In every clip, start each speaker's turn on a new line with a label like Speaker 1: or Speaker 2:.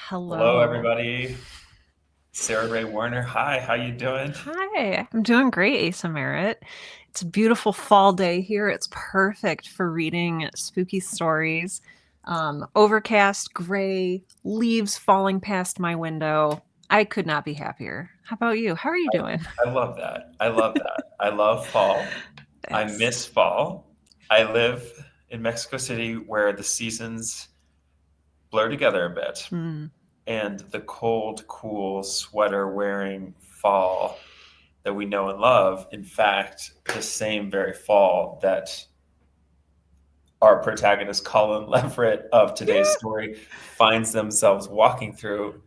Speaker 1: Hello,
Speaker 2: Hello.
Speaker 1: everybody. Sarah Ray Warner. Hi, how you doing?
Speaker 2: Hi, I'm doing great, Asa Merritt. It's a beautiful fall day here. It's perfect for reading spooky stories. Overcast, gray, leaves falling past my window. I could not be happier. How about you? How are you doing?
Speaker 1: I love that. I love that. I love fall. I
Speaker 2: That's
Speaker 1: miss fall. I live in Mexico City where the seasons blur together a bit,
Speaker 2: mm,
Speaker 1: and the cold, cool sweater wearing fall that we know and love, in fact, the same very fall that our protagonist, Colin Leverett, of today's
Speaker 2: yeah.
Speaker 1: story, finds themselves walking through,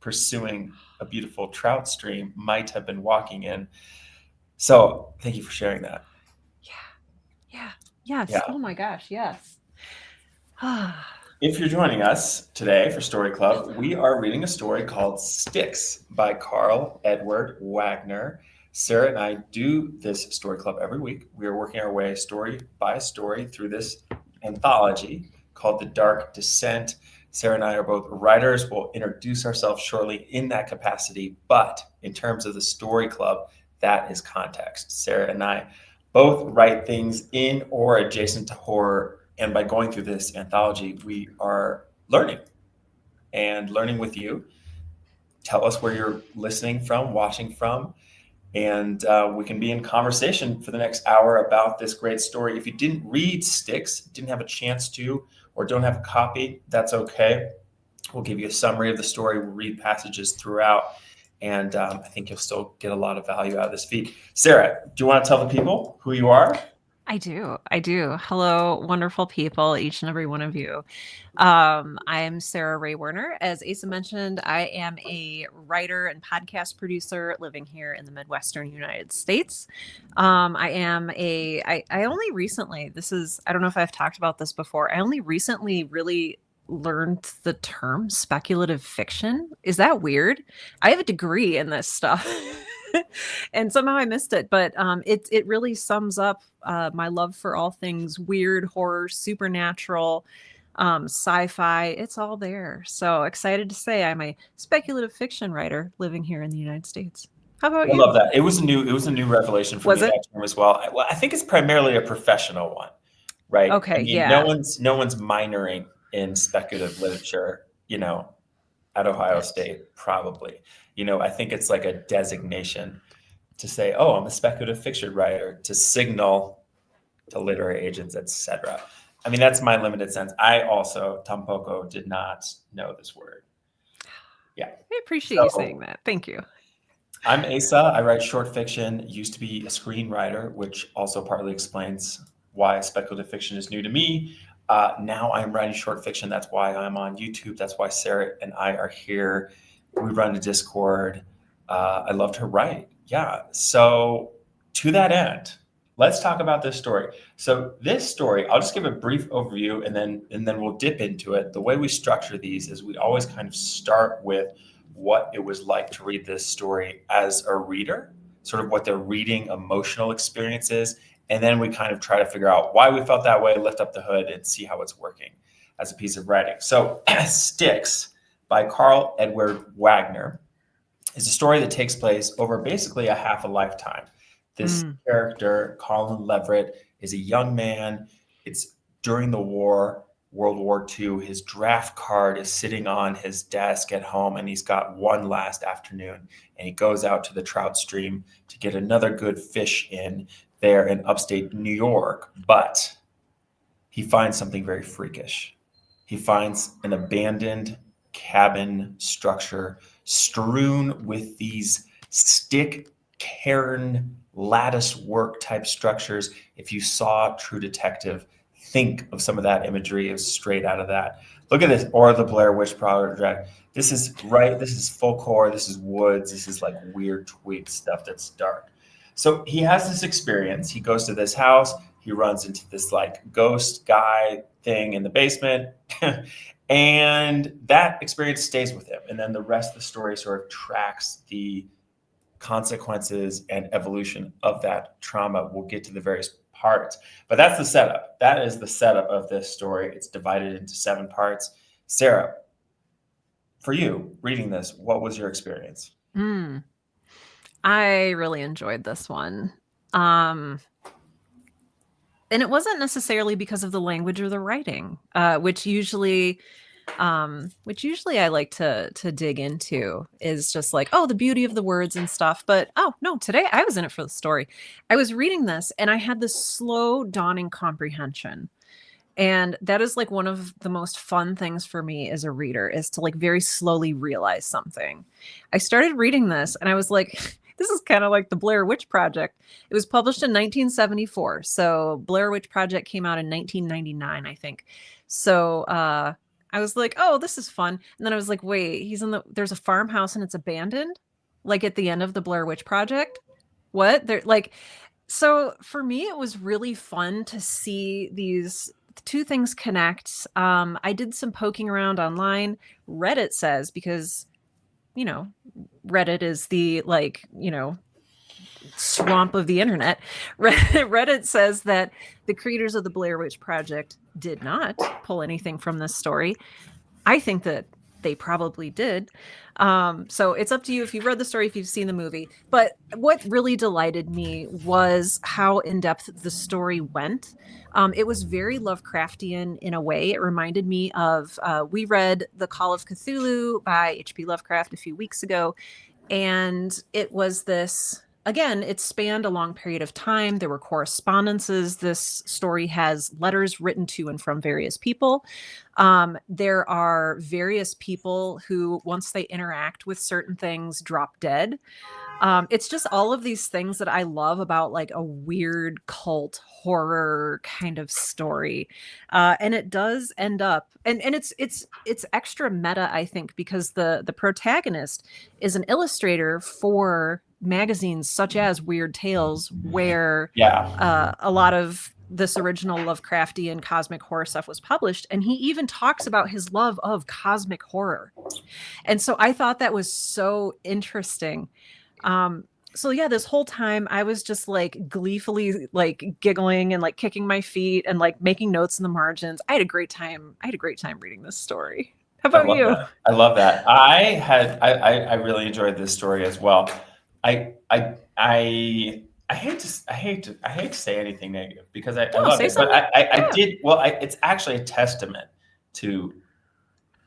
Speaker 1: pursuing a beautiful trout stream, might have been walking in. So, thank you for sharing that.
Speaker 2: Yeah. Yes.
Speaker 1: Yeah.
Speaker 2: Oh my gosh, yes. Ah,
Speaker 1: If you're joining us today for Story Club, we are reading a story called Sticks by Karl Edward Wagner. Sarah and I do this story club every week. We are working our way story by story through this anthology called The Dark Descent. Sarah and I are both writers. We'll introduce ourselves shortly in that capacity. But in terms of the story club, that is context. Sarah and I both write things in or adjacent to horror. And by going through this anthology, we are learning and learning with you. Tell us where you're listening from, watching from, and we can be in conversation for the next hour about this great story. If you didn't read Sticks, didn't have a chance to, or don't have a copy, that's okay. We'll give you a summary of the story. We'll read passages throughout, and I think you'll still get a lot of value out of this feed. Sarah, do you want to tell the people who you are?
Speaker 2: I do. I do. Hello, wonderful people, each and every one of you. I'm Sarah Ray Werner. As Asa mentioned, I am a writer and podcast producer living here in the Midwestern United States. I only recently, I don't know if I've talked about this before, I only recently really learned the term speculative fiction. Is that weird? I have a degree in this stuff. And somehow I missed it, but it really sums up my love for all things weird, horror, supernatural, sci-fi. It's all there. So excited to say I'm a speculative fiction writer living here in the United States. How about
Speaker 1: I
Speaker 2: you?
Speaker 1: love that. It was a new revelation for
Speaker 2: Was
Speaker 1: me,
Speaker 2: it?
Speaker 1: that term as well. I think it's primarily a professional one, right? I
Speaker 2: Okay,
Speaker 1: mean, no
Speaker 2: yeah.
Speaker 1: one's no one's minoring in speculative literature, at Ohio
Speaker 2: Yes.
Speaker 1: State, probably. I think it's like a designation to say, "Oh, I'm a speculative fiction writer," to signal to literary agents, etc. I mean, that's my limited sense. I also tampoco did not know this word. Yeah.
Speaker 2: I appreciate you saying
Speaker 1: So
Speaker 2: that. Thank you.
Speaker 1: I'm Asa. I write short fiction, used to be a screenwriter, which also partly explains why speculative fiction is new to me. Now I'm writing short fiction. That's why I'm on YouTube. That's why Sarah and I are here. We run a Discord. I love to write. Yeah. So, to that end, let's talk about this story. So, this story, I'll just give a brief overview and then we'll dip into it. The way we structure these is we always kind of start with what it was like to read this story as a reader, sort of what the reading emotional experience is. And then we kind of try to figure out why we felt that way, lift up the hood, and see how it's working as a piece of writing. So, Sticks by Karl Edward Wagner is a story that takes place over basically a half a lifetime. This
Speaker 2: Mm,
Speaker 1: character, Colin Leverett, is a young man. It's during the war, World War II. His draft card is sitting on his desk at home, and he's got one last afternoon. And he goes out to the trout stream to get another good fish in there in upstate New York. But he finds something very freakish. He finds an abandoned cabin structure strewn with these stick cairn lattice work type structures. If you saw True Detective, think of some of that imagery is straight out of that. Look at this, or the Blair Witch Project. This is right. This is folk horror. This is woods. This is like weird tweed stuff that's dark. So he has this experience. He goes to this house. He runs into this like ghost guy thing in the basement. And that experience stays with him. And then the rest of the story sort of tracks the consequences and evolution of that trauma. We'll get to the various parts, but that's the setup. That is the setup of this story. It's divided into 7 parts. Sarah, for you reading this, what was your experience?
Speaker 2: I really enjoyed this one. And it wasn't necessarily because of the language or the writing, which usually I like to dig into, is just like, oh, the beauty of the words and stuff. But oh no, today I was in it for the story. I was reading this and I had this slow dawning comprehension. And that is like one of the most fun things for me as a reader, is to like very slowly realize something. I started reading this and I was like, this is kind of like the Blair Witch Project. It was published in 1974. So Blair Witch Project came out in 1999, I think. So I was like, oh, this is fun. And then I was like, wait, there's a farmhouse and it's abandoned, like at the end of the Blair Witch Project. What? They're like, so for me, it was really fun to see these two things connect. I did some poking around online. Reddit says, because, Reddit is the, swamp of the internet. Reddit says that the creators of the Blair Witch Project did not pull anything from this story. I think that they probably did. So it's up to you if you've read the story, if you've seen the movie. But what really delighted me was how in-depth the story went. It was very Lovecraftian in a way. It reminded me of, we read The Call of Cthulhu by H.P. Lovecraft a few weeks ago. And it was this, again, it spanned a long period of time. There were correspondences. This story has letters written to and from various people. There are various people who, once they interact with certain things, drop dead. It's just all of these things that I love about like a weird cult horror kind of story. And it does end up, and it's extra meta, I think, because the protagonist is an illustrator for magazines such as Weird Tales, where a lot of this original Lovecraftian cosmic horror stuff was published. And he even talks about his love of cosmic horror. And so I thought that was so interesting. So yeah, this whole time I was just like gleefully like giggling and like kicking my feet and like making notes in the margins. I had a great time reading this story. How about you?
Speaker 1: I love that. I really enjoyed this story as well. I hate to say anything negative because I love it, but I did. Well, it's actually a testament to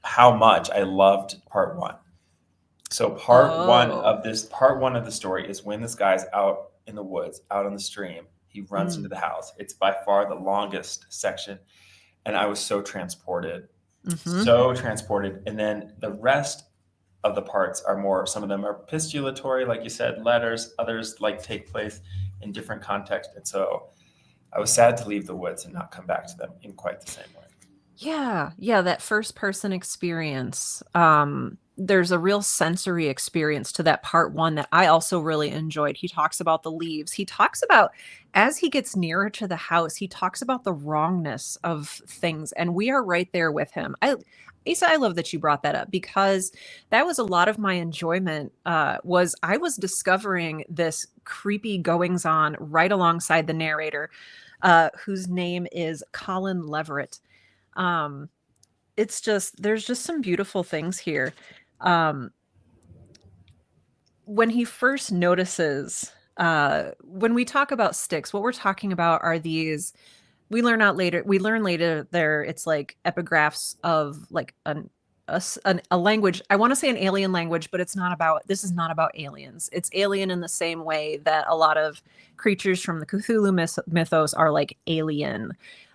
Speaker 1: how much I loved part one. So part one of the story is when this guy's out in the woods, out on the stream. He runs into the house. It's by far the longest section, and I was so transported, And then the rest of the parts are more. Some of them are epistolatory, like you said, letters. Others like take place in different contexts, and so I was sad to leave the woods and not come back to them in quite the same way.
Speaker 2: Yeah, that first person experience. There's a real sensory experience to that part one that I also really enjoyed. He talks about the leaves. He talks about, as he gets nearer to the house, he talks about the wrongness of things. And we are right there with him. Asa, I love that you brought that up, because that was a lot of my enjoyment. I was discovering this creepy goings on right alongside the narrator, whose name is Colin Leverett. There's just some beautiful things here. When he first notices, when we talk about sticks, what we're talking about are these, we learn later there, it's like epigraphs of like a language. I want to say an alien language, but this is not about aliens. It's alien in the same way that a lot of creatures from the Cthulhu mythos are like alien.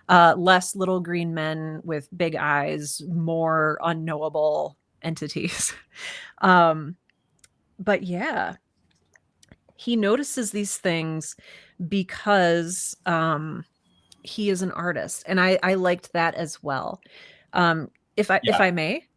Speaker 2: Less little green men with big eyes, more unknowable entities. But yeah, he notices these things because he is an artist, and I liked that as well. If I may.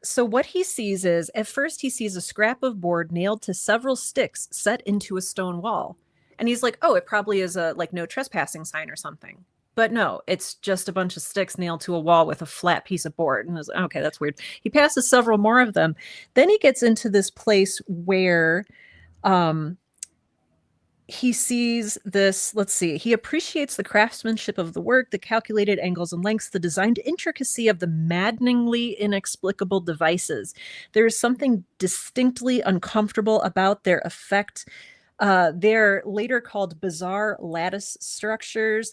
Speaker 2: So what he sees is, at first he sees a scrap of board nailed to several sticks set into a stone wall. And he's like, oh, it probably is a like no trespassing sign or something. But no, it's just a bunch of sticks nailed to a wall with a flat piece of board. And I was like, okay, that's weird. He passes several more of them. Then he gets into this place where he sees this, let's see, he appreciates the craftsmanship of the work, the calculated angles and lengths, the designed intricacy of the maddeningly inexplicable devices. There is something distinctly uncomfortable about their effect. They're later called bizarre lattice structures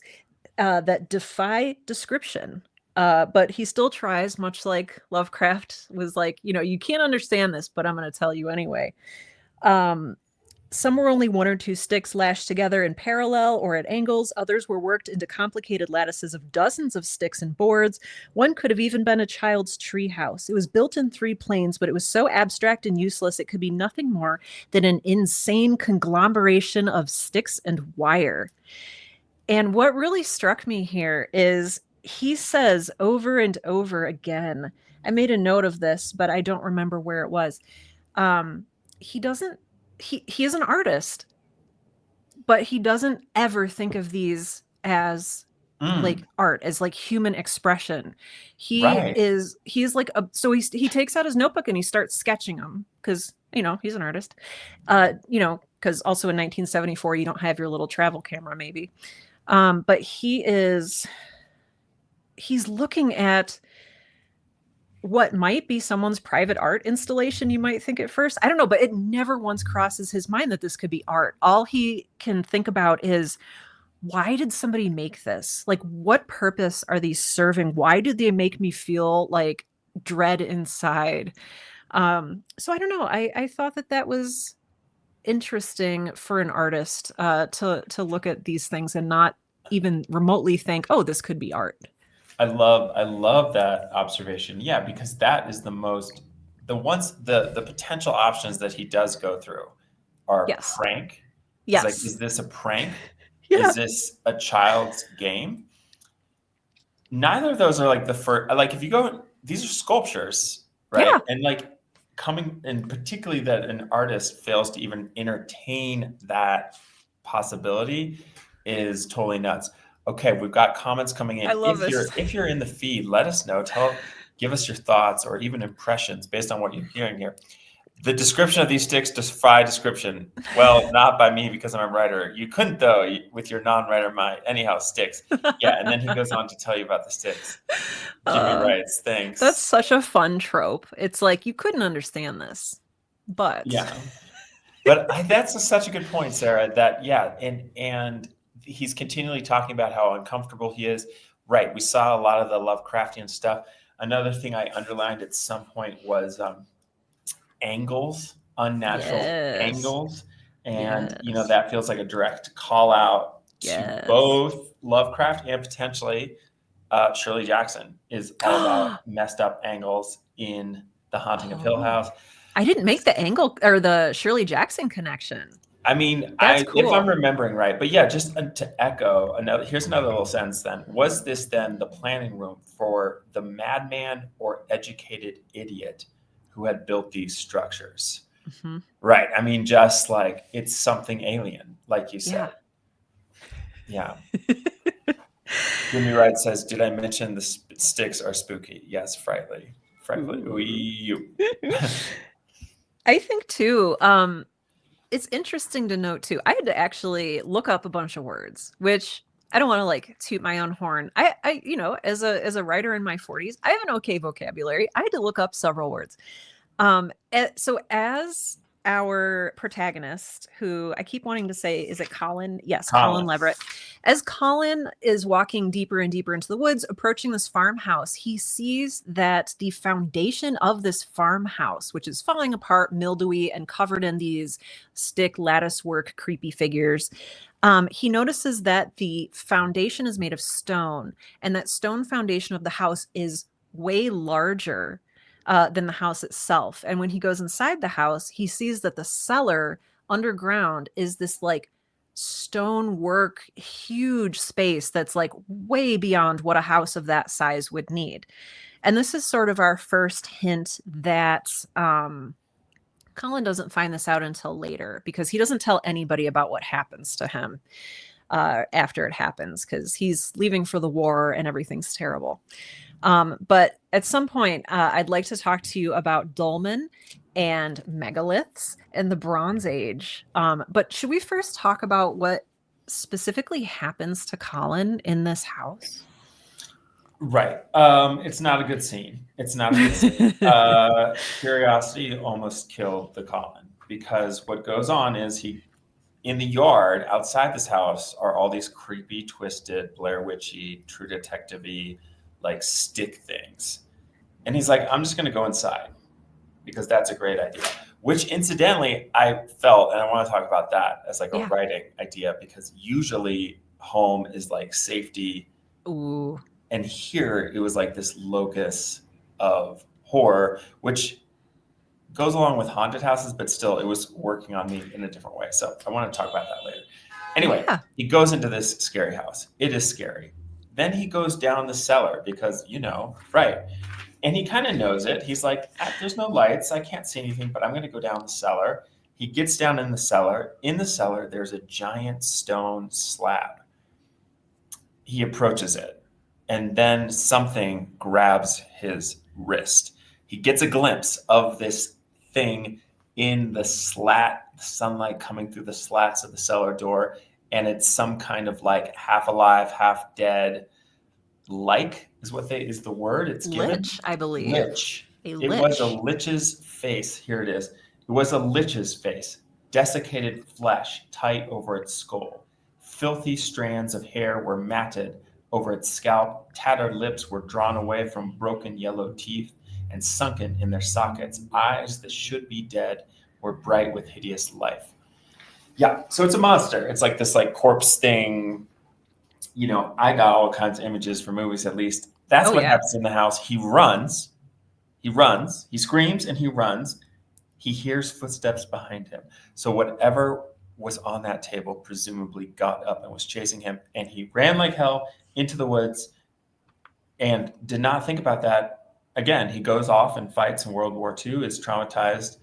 Speaker 2: that defy description. But he still tries, much like Lovecraft was like, you can't understand this, but I'm going to tell you anyway. Some were only one or two sticks lashed together in parallel or at angles. Others were worked into complicated lattices of dozens of sticks and boards. One could have even been a child's tree house. It was built in 3 planes, but it was so abstract and useless it could be nothing more than an insane conglomeration of sticks and wire. And what really struck me here is he says over and over again, I made a note of this, but I don't remember where it was. He is an artist, but he doesn't ever think of these as like art, as like human expression.
Speaker 1: Right.
Speaker 2: He's like he takes out his notebook and he starts sketching them because he's an artist. Because also in 1974 you don't have your little travel camera maybe. But he's looking at what might be someone's private art installation, you might think at first. I don't know, but it never once crosses his mind that this could be art. All he can think about is, why did somebody make this? Like, what purpose are these serving? Why did they make me feel like dread inside? So I don't know. I thought that was interesting for an artist to look at these things and not even remotely think, oh, this could be art.
Speaker 1: I love that observation. Yeah, because that is the potential options that he does go through are
Speaker 2: Yes.
Speaker 1: prank.
Speaker 2: Yes.
Speaker 1: It's like, is this a prank?
Speaker 2: Yeah.
Speaker 1: Is this a child's game? Neither of those are like the first. Like, if you go, these are sculptures, right?
Speaker 2: Yeah.
Speaker 1: And like and particularly that an artist fails to even entertain that possibility is totally nuts. Okay, we've got comments coming in.
Speaker 2: I love this.
Speaker 1: If you're in the feed, let us know. Give us your thoughts or even impressions based on what you're hearing here. The description of these sticks defy description. Well, not by me because I'm a writer. You couldn't though with your non-writer mind. Anyhow, sticks. Yeah, and then he goes on to tell you about the sticks. Jimmy writes, thanks.
Speaker 2: That's such a fun trope. It's like, you couldn't understand this, but
Speaker 1: yeah. But that's such a good point, Sarah. That and he's continually talking about how uncomfortable he is. Right. We saw a lot of the Lovecraftian stuff. Another thing I underlined at some point was angles, unnatural angles. And, that feels like a direct call out to both Lovecraft and potentially Shirley Jackson is all about messed up angles in The Haunting of Hill House.
Speaker 2: I didn't make the angle or the Shirley Jackson connection.
Speaker 1: I mean,
Speaker 2: cool.
Speaker 1: If I'm remembering right, but yeah, just to echo here's another little sentence then. Was this then the planning room for the madman or educated idiot who had built these structures? Mm-hmm. Right. I mean, just like it's something alien, like you said. Yeah. Jimmy Wright says, did I mention the sticks are spooky? Yes, frightfully.
Speaker 2: I think too, it's interesting to note too. I had to actually look up a bunch of words, which I don't want to like toot my own horn. I as a writer in my 40s, I have an okay vocabulary. I had to look up several words. So as our protagonist, who I keep wanting to say, is it Colin? Yes, Colin Leverett. As Colin is walking deeper and deeper into the woods, approaching this farmhouse, he sees that the foundation of this farmhouse, which is falling apart, mildewy, and covered in these stick lattice work, creepy figures, he notices that the foundation is made of stone, and that stone foundation of the house is way larger than the house itself. And when he goes inside the house, he sees that the cellar underground is this like stonework, huge space that's like way beyond what a house of that size would need. And this is sort of our first hint that Colin doesn't find this out until later, because he doesn't tell anybody about what happens to him after it happens, because he's leaving for the war and everything's terrible. But at some point, I'd like to talk to you about Dolmen and megaliths and the Bronze Age. But should we first talk about what specifically happens to Colin in this house?
Speaker 1: Right. It's not a good scene. It's not a good scene. Curiosity almost killed the Colin, because what goes on is in the yard outside this house are all these creepy, twisted, Blair Witchy, True Detective-y, like stick things. And he's like, I'm just going to go inside because that's a great idea. Which incidentally, I felt, and I want to talk about that as like a
Speaker 2: Yeah.
Speaker 1: writing idea, because usually home is like safety.
Speaker 2: Ooh.
Speaker 1: And here it was like this locus of horror, which goes along with haunted houses, but still it was working on me in a different way. So I want to talk about that later. Anyway,
Speaker 2: Yeah.
Speaker 1: he goes into this scary house. It is scary. Then he goes down the cellar because, right. And he kind of knows it. He's like, there's no lights. I can't see anything, but I'm going to go down the cellar. He gets down in the cellar. In the cellar, there's a giant stone slab. He approaches it, and then something grabs his wrist. He gets a glimpse of this thing in the sunlight coming through the slats of the cellar door, and it's some kind of like half alive, half dead, is the word it's given.
Speaker 2: Lich, I believe.
Speaker 1: Lich.
Speaker 2: It
Speaker 1: was a lich's face. Here it is. It was a lich's face, desiccated flesh tight over its skull. Filthy strands of hair were matted over its scalp. Tattered lips were drawn away from broken yellow teeth and sunken in their sockets. Eyes that should be dead were bright with hideous life. Yeah, so it's a monster. It's like this like corpse thing. I got all kinds of images for movies, at least. That's what happens in the house. He runs, he screams and he runs. He hears footsteps behind him. So whatever was on that table presumably got up and was chasing him, and he ran like hell into the woods and did not think about that. Again, he goes off and fights in World War II, is traumatized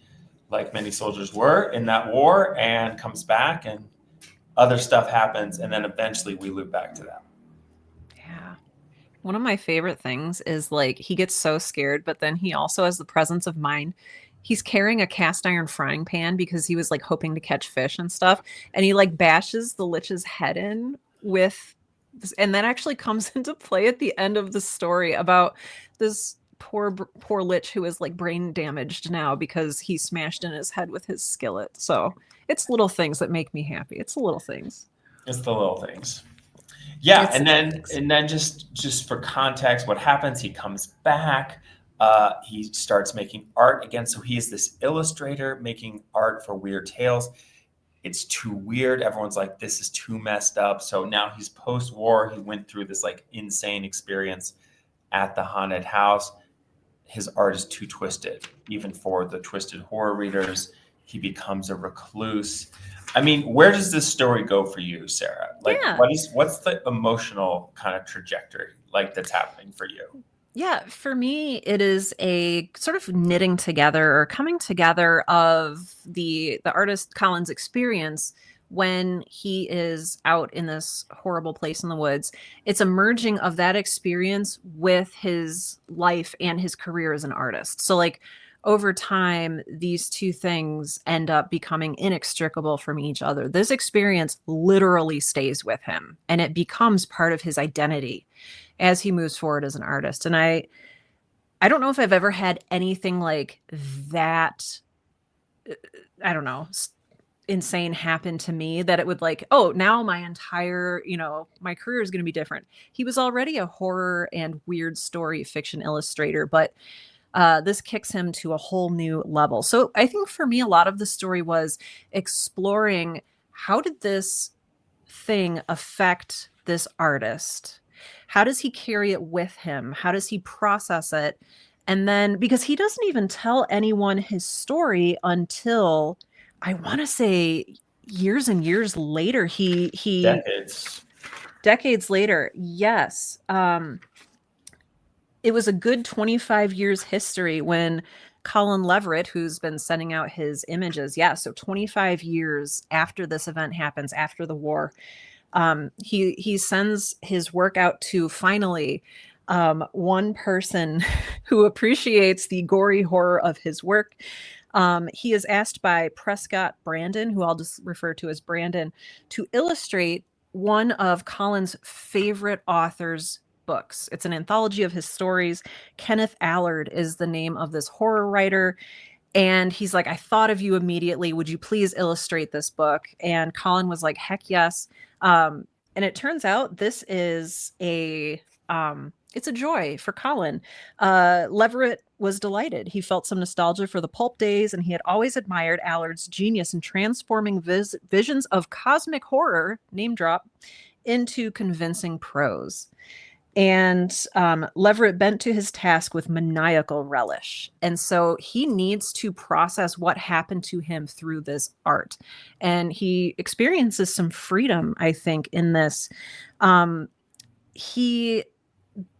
Speaker 1: like many soldiers were in that war, and comes back, and other stuff happens, and then eventually we loop back to that.
Speaker 2: Yeah. One of my favorite things is like he gets so scared, but then he also has the presence of mind. He's carrying a cast iron frying pan because he was like hoping to catch fish and stuff. And he like bashes the lich's head in with this, and that actually comes into play at the end of the story about this poor lich who is like brain damaged now because he smashed in his head with his skillet. So it's little things that make me happy. It's the little things.
Speaker 1: It's the little things. Yeah, and then just for context, what happens? He comes back. He starts making art again. So he is this illustrator making art for weird tales. It's too weird. Everyone's like, this is too messed up. So now he's post-war. He went through this like insane experience at the haunted house. His art is too twisted, even for the twisted horror readers. He becomes a recluse. I mean, where does this story go for you, Sarah? Like, what's the emotional kind of trajectory like that's happening for you?
Speaker 2: Yeah, for me, it is a sort of knitting together or coming together of the artist Colin's experience when he is out in this horrible place in the woods. It's a merging of that experience with his life and his career as an artist. So like over time, these two things end up becoming inextricable from each other. This experience literally stays with him and it becomes part of his identity as he moves forward as an artist. And I don't know if I've ever had anything like that, I don't know, insane happen to me that it would like, oh, now my entire, my career is going to be different. He was already a horror and weird story fiction illustrator, but this kicks him to a whole new level. So I think for me, a lot of the story was exploring how did this thing affect this artist? How does he carry it with him? How does he process it? And then, because he doesn't even tell anyone his story until I want to say years and years later, decades later. Yes. It was a good 25 years history when Colin Leverett, who's been sending out his images. Yeah. So 25 years after this event happens, after the war, he sends his work out to finally one person who appreciates the gory horror of his work. He is asked by Prescott Brandon, who I'll just refer to as Brandon, to illustrate one of Colin's favorite authors' books. It's an anthology of his stories. Kenneth Allard is the name of this horror writer. And he's like, I thought of you immediately. Would you please illustrate this book? And Colin was like, heck yes. And it turns out this is it's a joy for Colin. Leverett was delighted. He felt some nostalgia for the pulp days, and he had always admired Allard's genius in transforming visions of cosmic horror, name drop, into convincing prose. And Leverett bent to his task with maniacal relish. And so he needs to process what happened to him through this art. And he experiences some freedom, I think, in this. He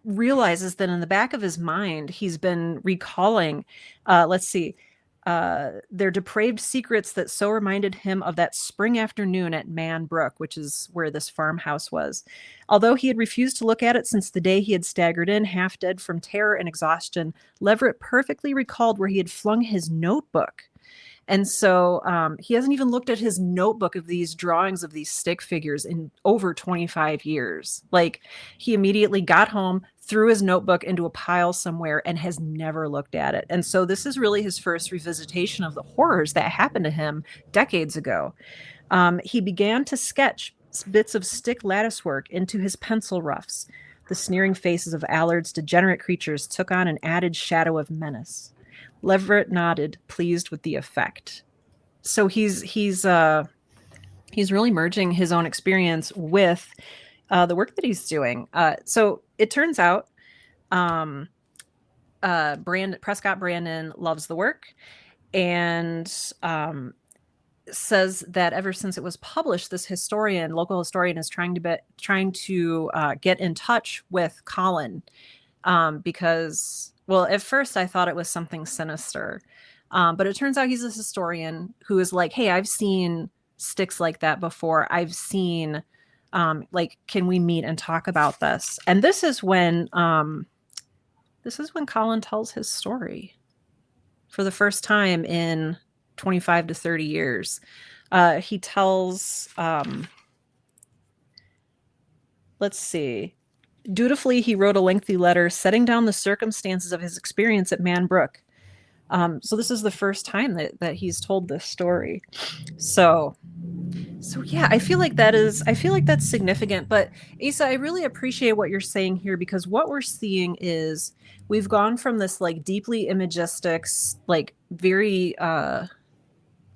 Speaker 2: realizes that in the back of his mind, he's been recalling, their depraved secrets that so reminded him of that spring afternoon at Man Brook, which is where this farmhouse was. Although he had refused to look at it since the day he had staggered in, half dead from terror and exhaustion, Leverett perfectly recalled where he had flung his notebook. And so he hasn't even looked at his notebook of these drawings of these stick figures in over 25 years. Like, he immediately got home, threw his notebook into a pile somewhere, and has never looked at it. And so this is really his first revisitation of the horrors that happened to him decades ago. He began to sketch bits of stick latticework into his pencil roughs. The sneering faces of Allard's degenerate creatures took on an added shadow of menace. Leverett nodded, pleased with the effect. So he's really merging his own experience with the work that he's doing. So it turns out Prescott Brandon loves the work, and says that ever since it was published, this local historian, is trying to get in touch with Colin, because, well, at first I thought it was something sinister, but it turns out he's a historian who is like, hey, I've seen sticks like that before. I've seen, can we meet and talk about this? And this is when Colin tells his story for the first time in 25 to 30 years. He tells, dutifully, he wrote a lengthy letter setting down the circumstances of his experience at Man Brook. So this is the first time that he's told this story. So yeah, I feel like that's significant. But Asa, I really appreciate what you're saying here, because what we're seeing is we've gone from this like deeply imagistic, like very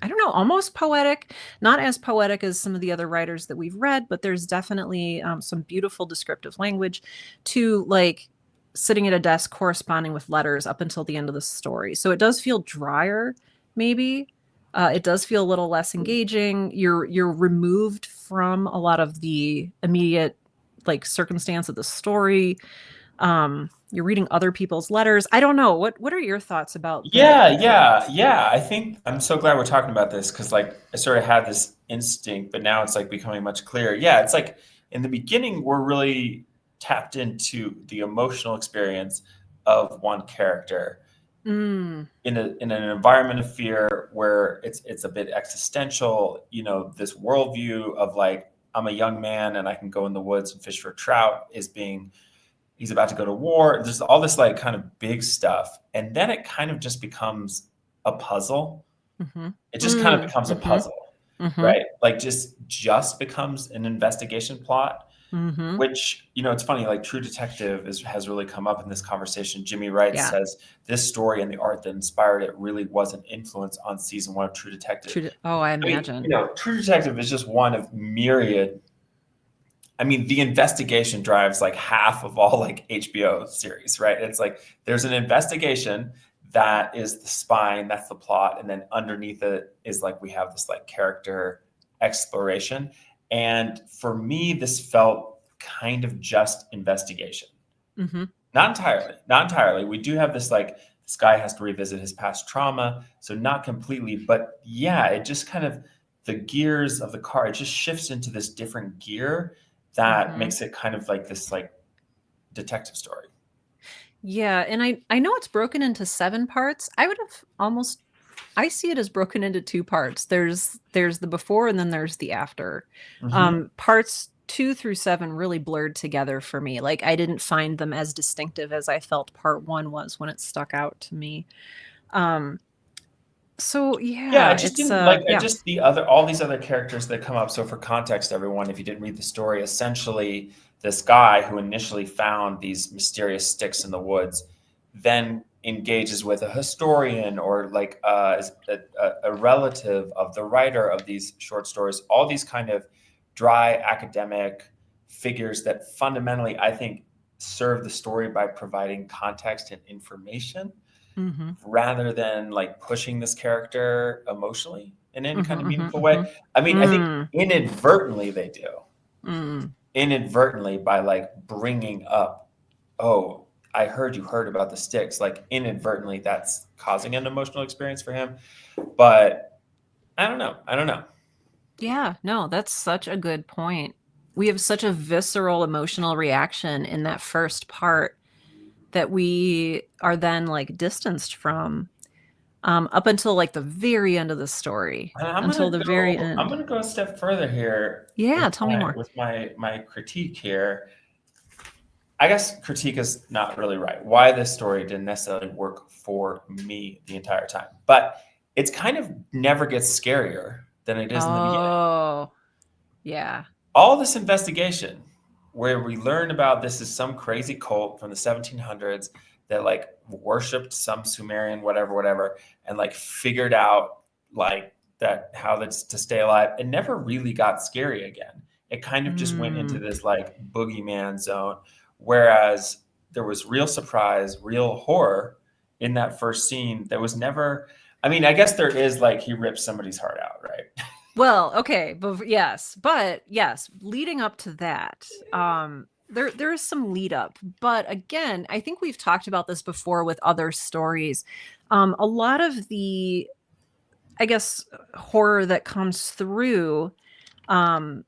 Speaker 2: I don't know, almost poetic, not as poetic as some of the other writers that we've read, but there's definitely some beautiful descriptive language, to like sitting at a desk corresponding with letters up until the end of the story. So it does feel drier, maybe. It does feel a little less engaging. You're removed from a lot of the immediate like circumstance of the story. You're reading other people's letters. I don't know. What are your thoughts about that?
Speaker 1: Yeah. I think I'm so glad we're talking about this, because like I sort of had this instinct, but now it's like becoming much clearer. Yeah, it's like in the beginning we're really tapped into the emotional experience of one character in an environment of fear where it's a bit existential. You know, this worldview of like, I'm a young man and I can go in the woods and fish for trout he's about to go to war. There's all this like kind of big stuff. And then it kind of just becomes a puzzle. Mm-hmm. It just kind of becomes a puzzle, right? Like just becomes an investigation plot, which, you know, it's funny, like True Detective has really come up in this conversation. Jimmy Wright says this story and the art that inspired it really was an influence on season 1 of True Detective.
Speaker 2: I imagine.
Speaker 1: I mean, you know, True Detective is just one of myriad. I mean, the investigation drives like half of all like HBO series, right? It's like there's an investigation that is the spine, that's the plot, and then underneath it is like we have this like character exploration. And for me, this felt kind of just investigation. Not entirely. We do have this like, this guy has to revisit his past trauma, so not completely, but yeah, it just kind of, the gears of the car, it just shifts into this different gear that makes it kind of like this like detective story.
Speaker 2: Yeah, and I know it's broken into 7 parts. I would have almost I see it as broken into two parts. There's the before and then there's the after. Parts 2 through 7 really blurred together for me. Like I didn't find them as distinctive as I felt part 1 was when it stuck out to me. So
Speaker 1: Yeah, I
Speaker 2: yeah,
Speaker 1: just
Speaker 2: it's
Speaker 1: didn't like
Speaker 2: yeah.
Speaker 1: just the other all these other characters that come up. So for context, everyone, if you didn't read the story, essentially this guy who initially found these mysterious sticks in the woods then engages with a historian or like a relative of the writer of these short stories. All these kind of dry academic figures that fundamentally, I think, serve the story by providing context and information rather than like pushing this character emotionally in any kind of meaningful way. I mean, I think inadvertently they do. Inadvertently by like bringing up, oh, I heard you heard about the sticks. Like inadvertently, that's causing an emotional experience for him. But I don't know. I don't know.
Speaker 2: Yeah, no, that's such a good point. We have such a visceral emotional reaction in that first part that we are then like distanced from up until like the very end of the story.
Speaker 1: And I'm
Speaker 2: Until
Speaker 1: gonna
Speaker 2: the very
Speaker 1: go. I'm
Speaker 2: end.
Speaker 1: gonna go a step further here
Speaker 2: Yeah, tell me more.
Speaker 1: with my critique here. I guess critique is not really right. Why this story didn't necessarily work for me the entire time, but it's kind of never gets scarier than it is in the beginning.
Speaker 2: Oh, yeah.
Speaker 1: All this investigation where we learn about this is some crazy cult from the 1700s that like worshipped some Sumerian whatever and like figured out like that how that's to stay alive. It never really got scary again. It kind of just went into this like boogeyman zone, whereas there was real surprise, real horror in that first scene. There was never. I mean, I guess there is like he rips somebody's heart out, right?
Speaker 2: Well, okay, but yes, leading up to that, there is some lead up, but again, I think we've talked about this before with other stories. A lot of the, I guess, horror that comes through the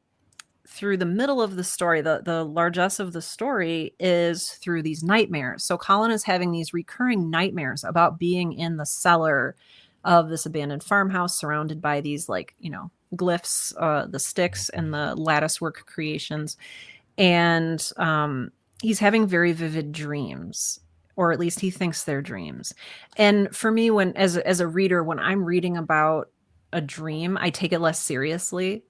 Speaker 2: middle of the story, the largesse of the story is through these nightmares. So Colin is having these recurring nightmares about being in the cellar of this abandoned farmhouse surrounded by these like, glyphs, the sticks and the lattice work creations. And he's having very vivid dreams, or at least he thinks they're dreams. And for me, when as a reader, when I'm reading about a dream, I take it less seriously,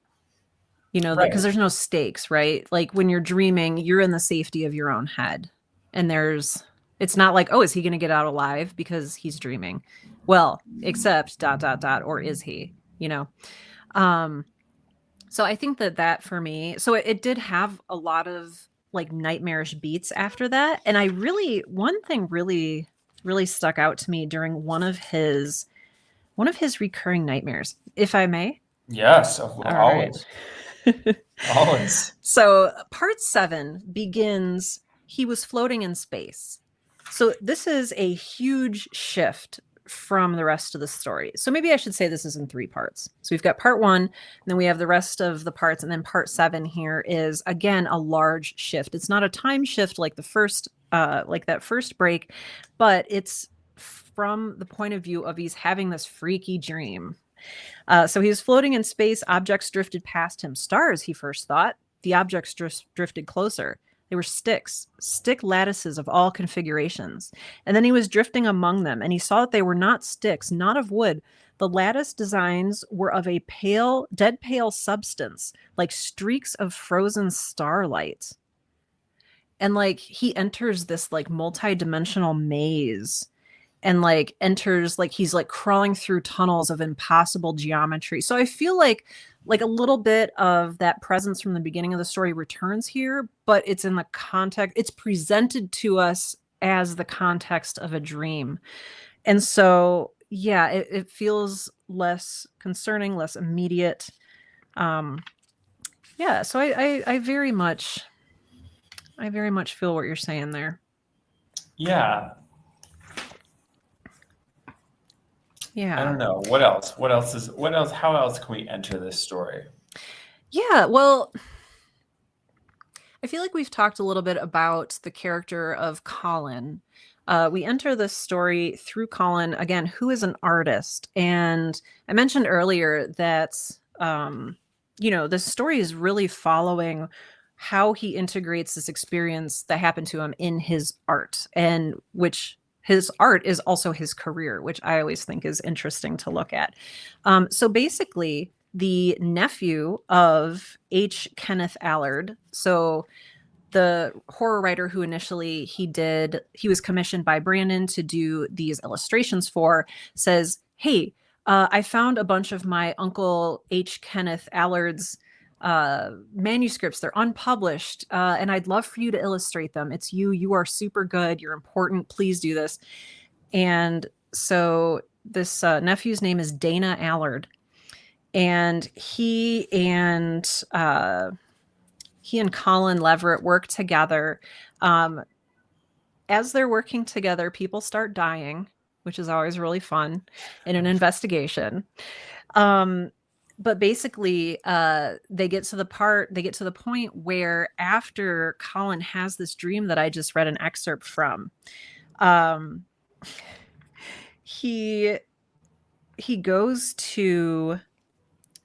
Speaker 1: Right.
Speaker 2: because there's no stakes, right? Like when you're dreaming, you're in the safety of your own head. And it's not like, oh, is he going to get out alive because he's dreaming? Well, except ... or is he, So I think that for me, so it did have a lot of like nightmarish beats after that. And one thing really, really stuck out to me during one of his recurring nightmares, if I may.
Speaker 1: Yes,
Speaker 2: All right.
Speaker 1: always. Always.
Speaker 2: So part 7 begins, he was floating in space. So this is a huge shift from the rest of the story. So maybe I should say this is in 3 parts. So we've got part 1, and then we have the rest of the parts, and then part 7 here is again a large shift. It's not a time shift like the first like that first break, but it's from the point of view of he's having this freaky dream. So he was floating in space. Objects drifted past him. Stars, he first thought. The objects drifted closer. They were stick lattices of all configurations. And then he was drifting among them, and he saw that they were not sticks, not of wood. The lattice designs were of a dead pale substance, like streaks of frozen starlight. And like he enters this like multi-dimensional maze and like enters, like he's like crawling through tunnels of impossible geometry. So I feel like a little bit of that presence from the beginning of the story returns here, but it's in the context, it's presented to us as the context of a dream. And so yeah, it feels less concerning, less immediate. Yeah, so I very much feel what you're saying there.
Speaker 1: Yeah.
Speaker 2: Yeah.
Speaker 1: I don't know. How else can we enter this story?
Speaker 2: Yeah, well, I feel like we've talked a little bit about the character of Colin. We enter this story through Colin, again, who is an artist. And I mentioned earlier that, this story is really following how he integrates this experience that happened to him in his art, and which his art is also his career, which I always think is interesting to look at. So basically, the nephew of H. Kenneth Allard, so the horror writer who initially he was commissioned by Brandon to do these illustrations for, says, hey, I found a bunch of my uncle H. Kenneth Allard's manuscripts. They're unpublished, and I'd love for you to illustrate them. It's you are super good, you're important, please do this. And so this nephew's name is Dana Allard, and he and Colin Leverett work together. As they're working together, people start dying, which is always really fun in an investigation. But basically, they get to the point where, after Colin has this dream that I just read an excerpt from, he goes to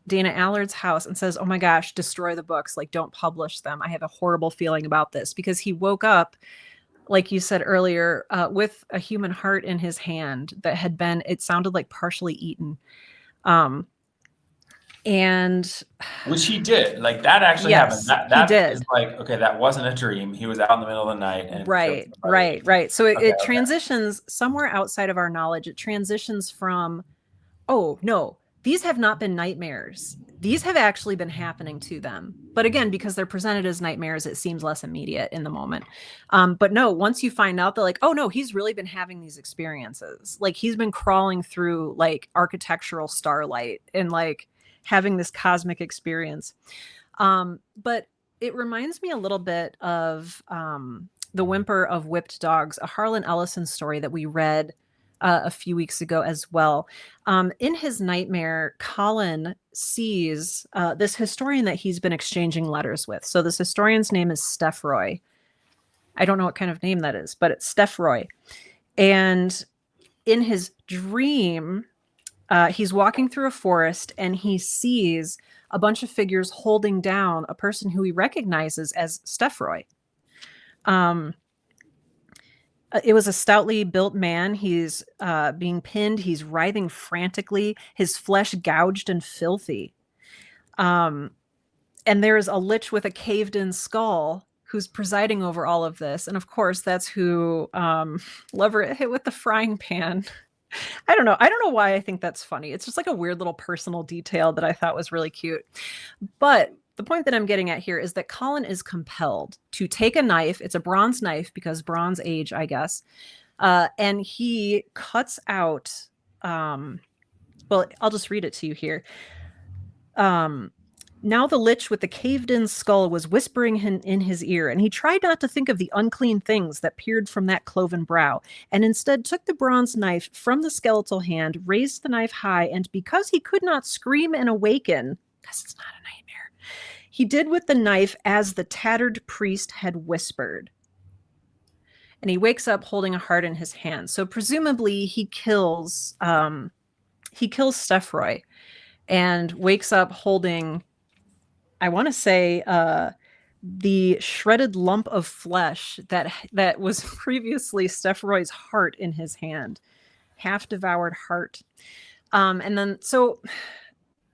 Speaker 2: Dana Allard's house and says, oh my gosh, destroy the books. Like, don't publish them. I have a horrible feeling about this, because he woke up, like you said earlier, with a human heart in his hand that had been, it sounded like, partially eaten. And
Speaker 1: which he did, like, that actually
Speaker 2: yes,
Speaker 1: happened. That
Speaker 2: he did.
Speaker 1: is like, okay, that wasn't a dream. He was out in the middle of the night and
Speaker 2: right. So
Speaker 1: Okay,
Speaker 2: it transitions somewhere outside of our knowledge. It transitions from, oh no, these have not been nightmares. These have actually been happening to them. But again, because they're presented as nightmares, it seems less immediate in the moment. But no, once you find out that, like, oh no, he's really been having these experiences. Like, he's been crawling through, like, architectural starlight and, like, having this cosmic experience. But it reminds me a little bit of The Whimper of Whipped Dogs, a Harlan Ellison story that we read a few weeks ago as well. In his nightmare, Colin sees this historian that he's been exchanging letters with. So this historian's name is Steph Roy. I don't know what kind of name that is, but it's Steph Roy. And in his dream, he's walking through a forest, and he sees a bunch of figures holding down a person who he recognizes as Steph Roy. It was a stoutly built man. He's being pinned. He's writhing frantically, his flesh gouged and filthy. And there's a lich with a caved-in skull who's presiding over all of this. And of course, that's who Leverett hit with the frying pan. I don't know why I think that's funny. It's just like a weird little personal detail that I thought was really cute. But the point that I'm getting at here is that Colin is compelled to take a knife. It's a bronze knife, because Bronze Age, I guess. And he cuts out, well, I'll just read it to you here. Now the lich with the caved-in skull was whispering in his ear, and he tried not to think of the unclean things that peered from that cloven brow, and instead took the bronze knife from the skeletal hand, raised the knife high, and because he could not scream and awaken, because it's not a nightmare, he did with the knife as the tattered priest had whispered. And he wakes up holding a heart in his hand. So presumably he kills Steph Roy, and wakes up holding, I want to say, the shredded lump of flesh that was previously Steph Roy's heart in his hand, half devoured heart. And then, so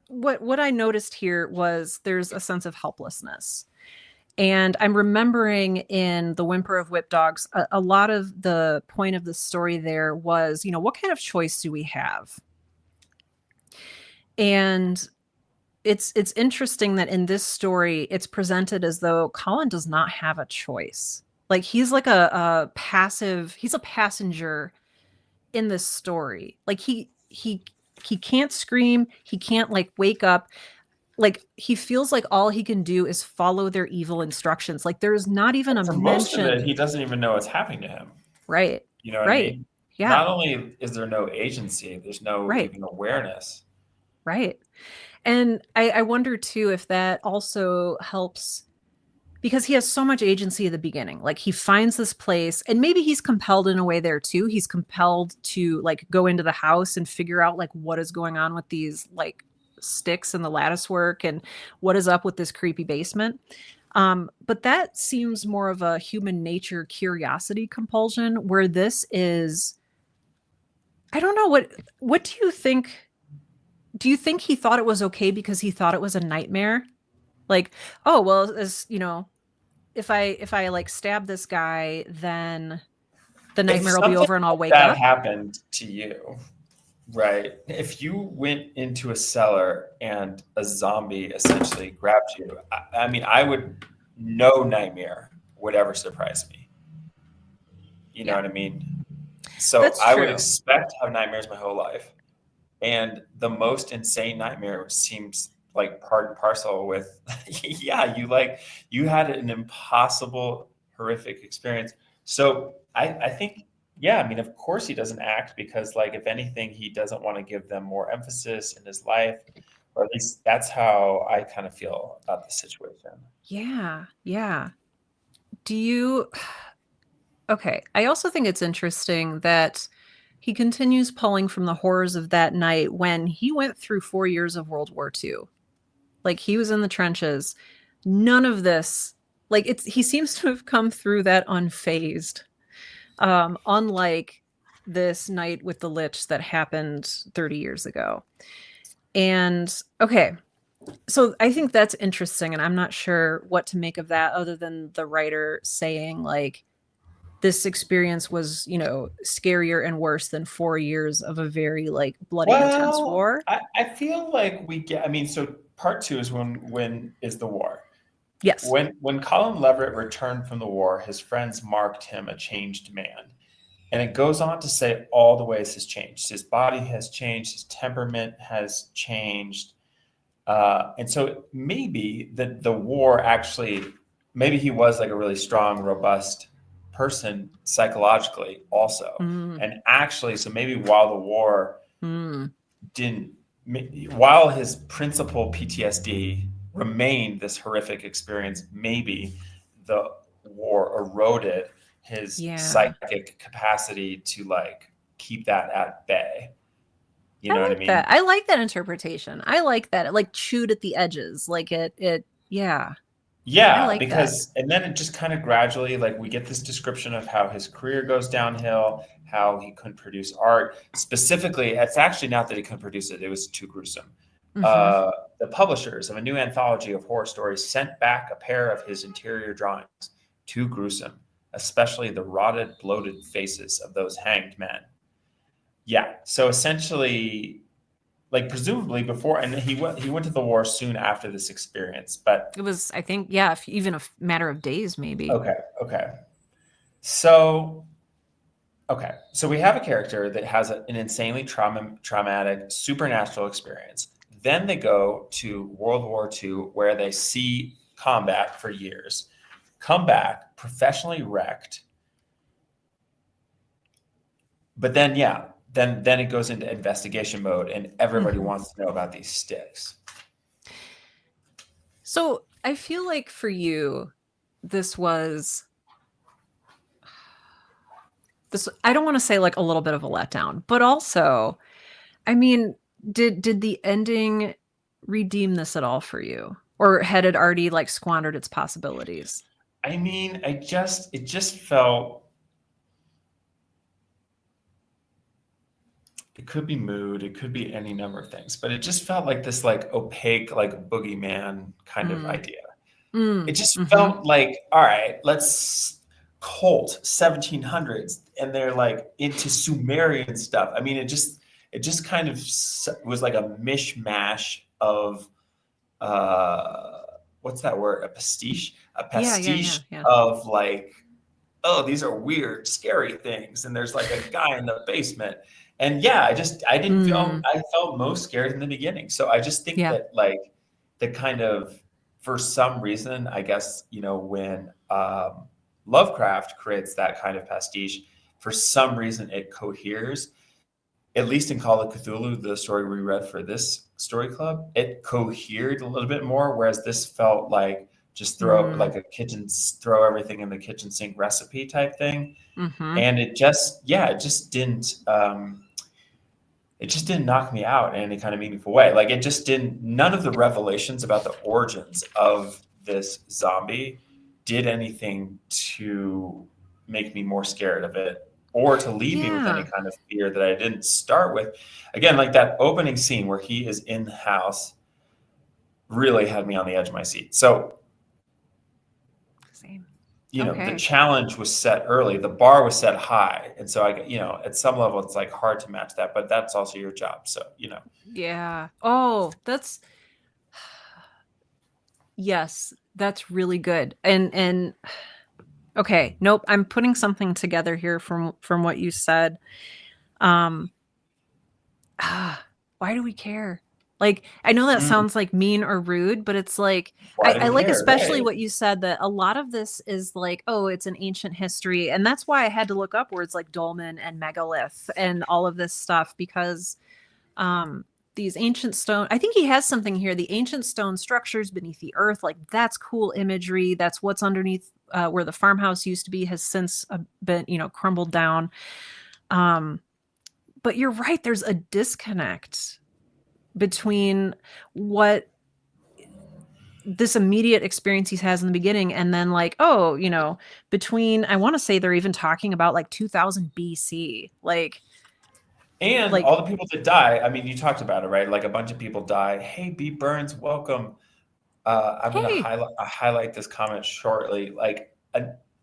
Speaker 2: what I noticed here was there's a sense of helplessness. And I'm remembering in The Whimper of Whipped Dogs, a lot of the point of the story there was, what kind of choice do we have? And it's interesting that in this story, it's presented as though Colin does not have a choice. Like, he's like he's a passenger in this story. Like, he can't scream. He can't, like, wake up. Like, he feels like all he can do is follow their evil instructions. Like, there's not even a mention.
Speaker 1: Most of it, he doesn't even know what's happening to him.
Speaker 2: Right.
Speaker 1: You know what I mean?
Speaker 2: Yeah.
Speaker 1: Not only is there no agency, there's no even awareness.
Speaker 2: Right. And I wonder too if that also helps because he has so much agency at the beginning. Like he finds this place and maybe he's compelled in a way there too. He's compelled to like go into the house and figure out like what is going on with these like sticks and the lattice work and what is up with this creepy basement. But that seems more of a human nature curiosity compulsion where this is, I don't know, what do you think? Do you think he thought it was okay because he thought it was a nightmare? Like, oh, well, as you know, if I like stab this guy, then the
Speaker 1: If
Speaker 2: nightmare will be
Speaker 1: something
Speaker 2: over and I'll
Speaker 1: like
Speaker 2: wake
Speaker 1: that
Speaker 2: up.
Speaker 1: happened to you, right? If you went into a cellar and a zombie essentially grabbed you, I mean, I would, no nightmare would ever surprise me. You know
Speaker 2: Yeah,
Speaker 1: what I mean? So
Speaker 2: that's
Speaker 1: I would
Speaker 2: true.
Speaker 1: expect to have nightmares my whole life. And the most insane nightmare seems like part and parcel with, yeah, you had an impossible, horrific experience. So I think, yeah, I mean, of course he doesn't act because, like, if anything, he doesn't want to give them more emphasis in his life, or at least that's how I kind of feel about the situation.
Speaker 2: Yeah, yeah. Do you Okay, I also think it's interesting that he continues pulling from the horrors of that night when he went through 4 years of World War II. Like he was in the trenches. None of this, like it's he seems to have come through that unfazed. Unlike this night with the Lich that happened 30 years ago. And okay, so I think that's interesting and I'm not sure what to make of that other than the writer saying like this experience was, scarier and worse than 4 years of a very like bloody intense
Speaker 1: Well,
Speaker 2: war.
Speaker 1: I feel like we get, I mean, so part two is when is the war?
Speaker 2: Yes.
Speaker 1: When Colin Leverett returned from the war, his friends marked him a changed man. And it goes on to say all the ways has changed. His body has changed, his temperament has changed. And so maybe the war actually, maybe he was like a really strong, robust person psychologically also.
Speaker 2: Mm,
Speaker 1: And actually, so maybe while the war
Speaker 2: mm,
Speaker 1: didn't, while his principal PTSD remained this horrific experience, maybe the war eroded his
Speaker 2: yeah.
Speaker 1: psychic capacity to like keep that at bay. You
Speaker 2: I
Speaker 1: know what I
Speaker 2: like that.
Speaker 1: mean?
Speaker 2: I like that interpretation. I like that. It like chewed at the edges. Like yeah. I
Speaker 1: Yeah,
Speaker 2: like that.
Speaker 1: because and then it just kind of gradually like we get this description of how his career goes downhill, how he couldn't produce art. Specifically, it's actually not that he couldn't produce it, it was too gruesome.
Speaker 2: Hmm.
Speaker 1: Uh, the publishers of a new anthology of horror stories sent back a pair of his interior drawings. Too gruesome, especially the rotted, bloated faces of those hanged men. Yeah, so essentially, like presumably before, and he went to the war soon after this experience, but
Speaker 2: It was, I think, yeah, even a matter of days, maybe.
Speaker 1: okay, okay. So, okay. So we have a character that has an insanely traumatic supernatural experience. Then they go to World War II, where they see combat for years, come back professionally wrecked. But then, yeah, then it goes into investigation mode, and everybody
Speaker 2: Hmm.
Speaker 1: wants to know about these sticks.
Speaker 2: So I feel like for you, this was I don't want to say like a little bit of a letdown, but also, I mean, did the ending redeem this at all for you? Or had it already like squandered its possibilities?
Speaker 1: I mean, it just felt, it could be mood, it could be any number of things, but it just felt like this like opaque, like boogeyman kind of
Speaker 2: Mm,
Speaker 1: idea. It
Speaker 2: mm,
Speaker 1: just
Speaker 2: mm-hmm.
Speaker 1: felt like, all right, let's cult 1700s, and they're like into Sumerian stuff. I mean, it just kind of was like a mishmash of what's that word? A
Speaker 2: Yeah, yeah, yeah,
Speaker 1: pastiche
Speaker 2: yeah.
Speaker 1: of like, oh, these are weird, scary things, and there's like a guy in the basement. And yeah, I didn't feel,
Speaker 2: Mm,
Speaker 1: I felt most scared in the beginning. So I just think
Speaker 2: yeah.
Speaker 1: that like the kind of, for some reason, I guess, when Lovecraft creates that kind of pastiche, for some reason it coheres. At least in Call of Cthulhu, the story we read for this story club, it cohered a little bit more, whereas this felt like just throw like throw everything in the kitchen sink recipe type thing.
Speaker 2: Mm-hmm.
Speaker 1: And it just, it just didn't knock me out in any kind of meaningful way. Like it just didn't, none of the revelations about the origins of this zombie did anything to make me more scared of it or to leave me with any
Speaker 2: Yeah.
Speaker 1: kind of fear that I didn't start with. Again, like that opening scene where he is in the house really had me on the edge of my seat. So,
Speaker 2: Same.
Speaker 1: the
Speaker 2: Okay.
Speaker 1: challenge was set early, the bar was set high. And so at some level it's like hard to match that, but that's also your job. So,
Speaker 2: Yeah. Oh, yes, that's really good. And okay, nope, I'm putting something together here from what you said. Um why do we care? Like, I know that
Speaker 1: mm,
Speaker 2: sounds like mean or rude, but it's like
Speaker 1: why do
Speaker 2: I
Speaker 1: we
Speaker 2: like
Speaker 1: care?
Speaker 2: especially
Speaker 1: Right.
Speaker 2: what you said that a lot of this is like, oh, it's an ancient history. And that's why I had to look up words like dolmen and megalith and all of this stuff because um these ancient stone, I think he has something here, the ancient stone structures beneath the earth, like that's cool imagery. That's what's underneath where the farmhouse used to be has since been, crumbled down. um but you're right, there's a disconnect between what this immediate experience he has in the beginning and then like, oh, between, I want to say they're even talking about like 2000 BC,
Speaker 1: And
Speaker 2: like
Speaker 1: all the people that die, I mean, you talked about it, right? Like a bunch of people die. Hey, B. Burns, welcome. I'm going to
Speaker 2: hey,
Speaker 1: highlight this comment shortly. Like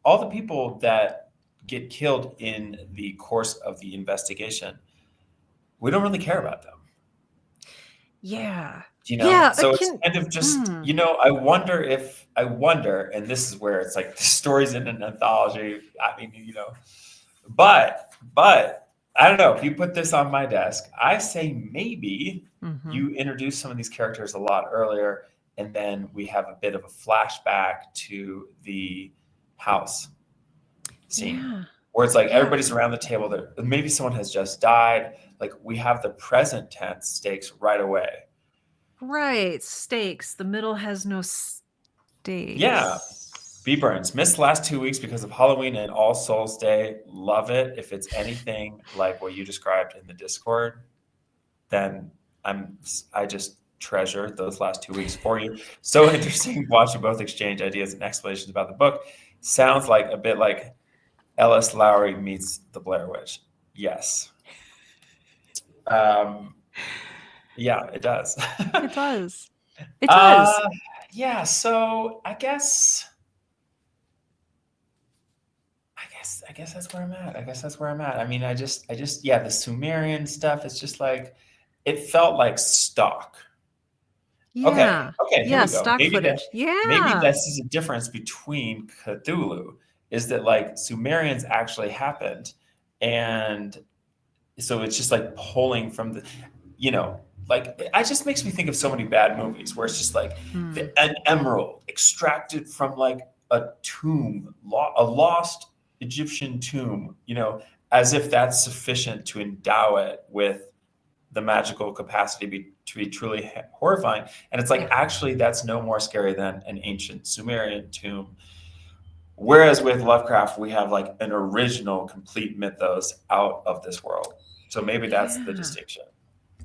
Speaker 1: all the people that get killed in the course of the investigation, we don't really care about them.
Speaker 2: yeah,
Speaker 1: So it's
Speaker 2: can
Speaker 1: kind of just, I wonder, and this is where it's like the stories in an anthology. I mean, but I don't know. If you put this on my desk, I say maybe
Speaker 2: mm-hmm.
Speaker 1: you introduce some of these characters a lot earlier, and then we have a bit of a flashback to the house scene
Speaker 2: Yeah,
Speaker 1: where it's like
Speaker 2: yeah,
Speaker 1: everybody's around the table. That maybe someone has just died. Like we have the present tense stakes right away.
Speaker 2: right, stakes, the middle has no
Speaker 1: Yeah,
Speaker 2: stakes.
Speaker 1: B. Burns missed the last 2 weeks because of Halloween and All Souls Day. Love it. If it's anything like what you described in the Discord, then I just treasure those last 2 weeks for you. So interesting to watch you both exchange ideas and explanations about the book. Sounds like a bit like Ellis Lowry meets the Blair Witch. Yes. Um, yeah, it does.
Speaker 2: It does, it does.
Speaker 1: uh, yeah. So I guess that's where I'm at. I guess that's where I'm at. I mean, yeah, the Sumerian stuff. It's just like it felt like stock. Okay,
Speaker 2: Yeah,
Speaker 1: okay, here
Speaker 2: yeah,
Speaker 1: we go.
Speaker 2: stock footage,
Speaker 1: Maybe
Speaker 2: yeah.
Speaker 1: this is a difference between Cthulhu, is that like Sumerians actually happened, and so it's just like pulling from you know, like it just makes me think of so many bad movies where it's just like
Speaker 2: Hmm.
Speaker 1: an emerald extracted from like a tomb, a lost Egyptian tomb, as if that's sufficient to endow it with the magical capacity to be truly horrifying. And it's like,
Speaker 2: Yeah.
Speaker 1: actually, that's no more scary than an ancient Sumerian tomb. Whereas with Lovecraft, we have like an original, complete mythos out of this world. So maybe that's the
Speaker 2: Yeah.
Speaker 1: distinction.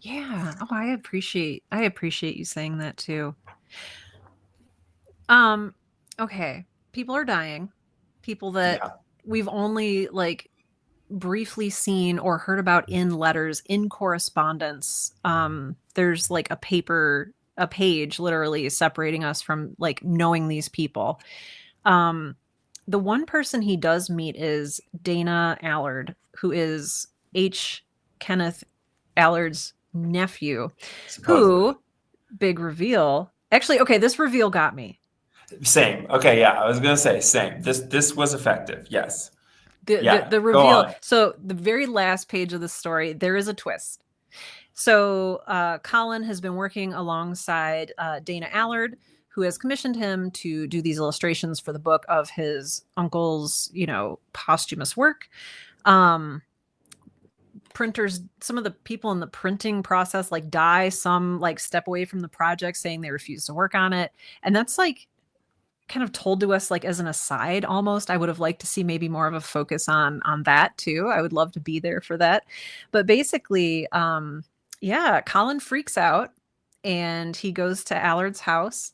Speaker 2: Yeah. Oh, I appreciate you saying that too. Okay. People are dying. People that
Speaker 1: Yeah.
Speaker 2: we've only like briefly seen or heard about in letters, in correspondence. There's like a page literally separating us from like knowing these people. Um, the one person he does meet is Dana Allard, who is H. Kenneth Allard's nephew,
Speaker 1: Supposedly.
Speaker 2: who, big reveal. Actually, okay, this reveal got me.
Speaker 1: Same. Okay, yeah, I was gonna say same. This was effective. Yes.
Speaker 2: The
Speaker 1: Yeah. Go
Speaker 2: reveal.
Speaker 1: on.
Speaker 2: So the very last page of the story, there is a twist. So Colin has been working alongside Dana Allard, who has commissioned him to do these illustrations for the book of his uncle's, posthumous work. Printers, some of the people in the printing process like die, some like step away from the project saying they refuse to work on it. And that's like kind of told to us like as an aside almost. I would have liked to see maybe more of a focus on that too. I would love to be there for that. But basically, yeah, Colin freaks out and he goes to Allard's house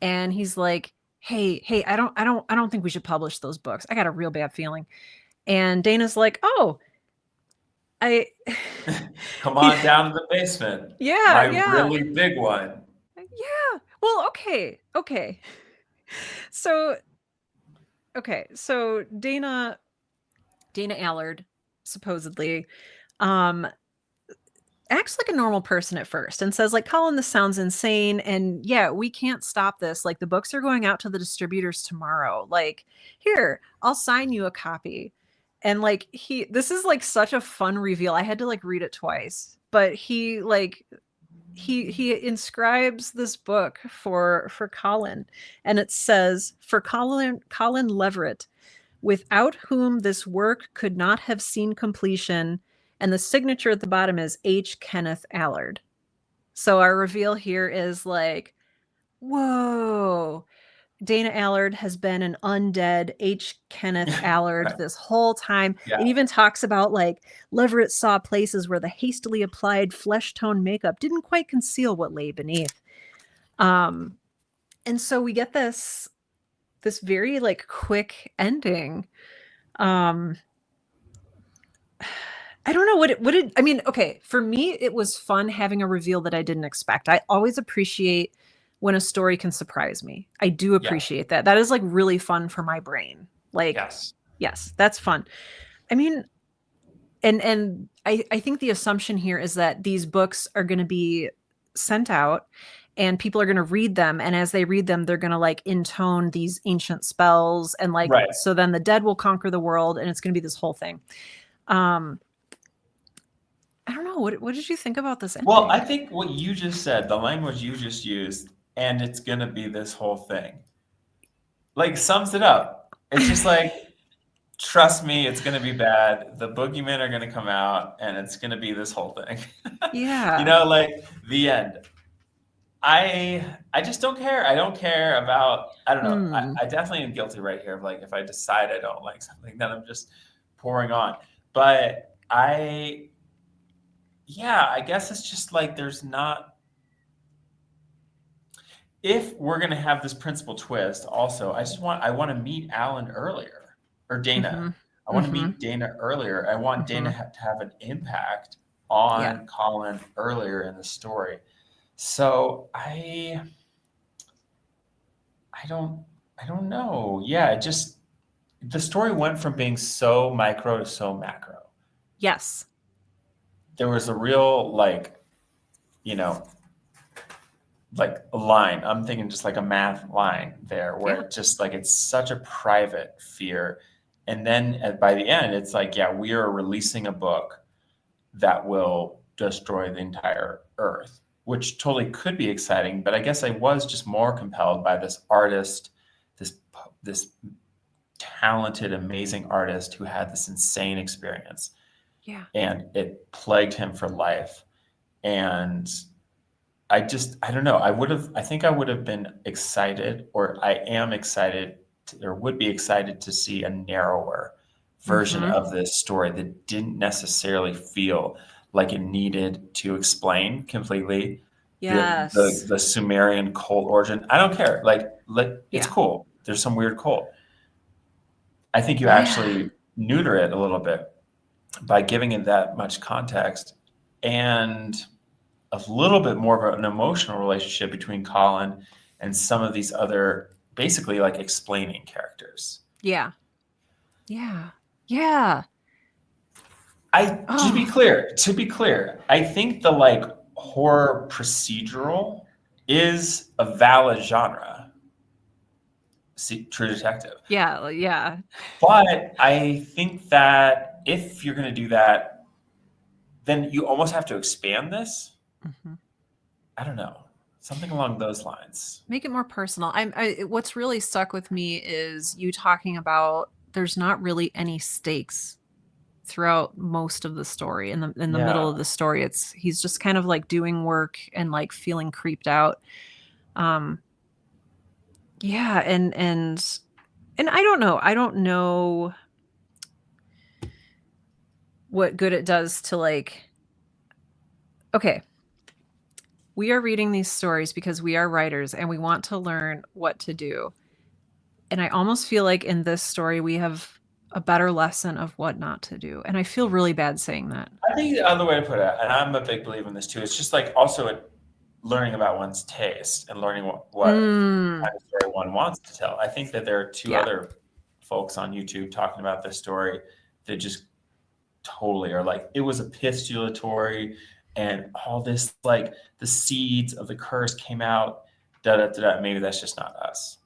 Speaker 2: and he's like, hey, I don't think we should publish those books. I got a real bad feeling. And Dana's like, oh, I
Speaker 1: Come on down to the basement.
Speaker 2: yeah,
Speaker 1: My
Speaker 2: yeah.
Speaker 1: really big one.
Speaker 2: Yeah. Well, okay. Okay. So, okay. So Dana Allard supposedly um acts like a normal person at first and says like, Colin, this sounds insane, and yeah, we can't stop this. Like, the books are going out to the distributors tomorrow. Like, here, I'll sign you a copy. And like, this is like such a fun reveal. I had to like read it twice, but he inscribes this book for Colin, and it says, for Colin Leverett, without whom this work could not have seen completion, and the signature at the bottom is H. Kenneth Allard. So our reveal here is like, whoa, Dana Allard has been an undead H. Kenneth Allard
Speaker 1: Right.
Speaker 2: this whole time.
Speaker 1: Yeah.
Speaker 2: It even talks about like Leverett saw places where the hastily applied flesh tone makeup didn't quite conceal what lay beneath. And so we get this very like quick ending. I don't know what it I mean, okay, for me it was fun having a reveal that I didn't expect. I always appreciate when a story can surprise me. I do appreciate that. That is like really fun for my brain. Like, yes, that's fun. I mean, and I think the assumption here is that these books are going to be sent out and people are going to read them, and as they read them they're going to like intone these ancient spells, and like
Speaker 1: Right.
Speaker 2: so then the dead will conquer the world, and it's going to be this whole thing. I don't know. What did you think about this ending?
Speaker 1: Well, I think what you just said, the language you just used, and it's going to be this whole thing, like sums it up. It's just like, trust me, it's going to be bad. The boogeymen are going to come out, and it's going to be this whole thing.
Speaker 2: Yeah.
Speaker 1: You know, like the end. I just don't care. I don't care about, I don't know. I definitely am guilty right here of like, if I decide I don't like something, then I'm just pouring on. But yeah, I guess it's just like there's not. If we're gonna have this principal twist, also, I want to meet Alan earlier, or Dana. I want to meet Dana earlier. I want Dana to have an impact on Colin earlier in the story. So I don't know. Yeah, it just, the story went from being so micro to so macro.
Speaker 2: Yes.
Speaker 1: There was a real like, you know, like a line. I'm thinking just like a math line there, where it's just like, it's such a private fear. And then by the end, it's like, yeah, we are releasing a book that will destroy the entire earth, which totally could be exciting. But I guess I was just more compelled by this artist, this talented, amazing artist who had this insane experience.
Speaker 2: Yeah.
Speaker 1: And it plagued him for life. And I don't know. I think I would have been excited, or I am excited, or would be excited to see a narrower version of this story that didn't necessarily feel like it needed to explain completely the Sumerian cult origin. I don't care. Like it's cool. There's some weird cult. I think you actually neuter it a little bit by giving it that much context and a little bit more of an emotional relationship between Colin and some of these other, basically like explaining characters.
Speaker 2: Yeah. Yeah. Yeah.
Speaker 1: To be clear, I think the like horror procedural is a valid genre. See, True Detective.
Speaker 2: Yeah. Yeah.
Speaker 1: But I think that if you're going to do that, then you almost have to expand this. I don't know. Something along those lines.
Speaker 2: Make it more personal. What's really stuck with me is you talking about there's not really any stakes throughout most of the story. In the middle of the story, he's just kind of like doing work and like feeling creeped out. Yeah, and I don't know. I don't know what good it does to like, okay, we are reading these stories because we are writers and we want to learn what to do. And I almost feel like in this story we have a better lesson of what not to do. And I feel really bad saying that.
Speaker 1: I think the other way to put it, and I'm a big believer in this too, it's just like also learning about one's taste and learning what
Speaker 2: Mm,
Speaker 1: kind of story one wants to tell. I think that there are two
Speaker 2: yeah.
Speaker 1: other folks on YouTube talking about this story that just totally are like, it was epistolatory and all this, like the seeds of the curse came out, da da da da. Maybe that's just not us.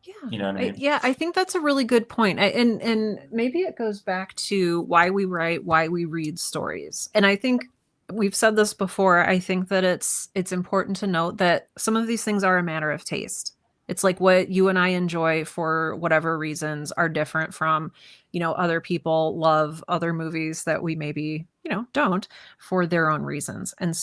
Speaker 2: Yeah.
Speaker 1: You know what I mean?
Speaker 2: Yeah, I think that's a really good point. And maybe it goes back to why we write, why we read stories. And I think we've said this before. I think that it's important to note that some of these things are a matter of taste. It's like what you and I enjoy for whatever reasons are different from, other people love other movies that we maybe, don't for their own reasons. And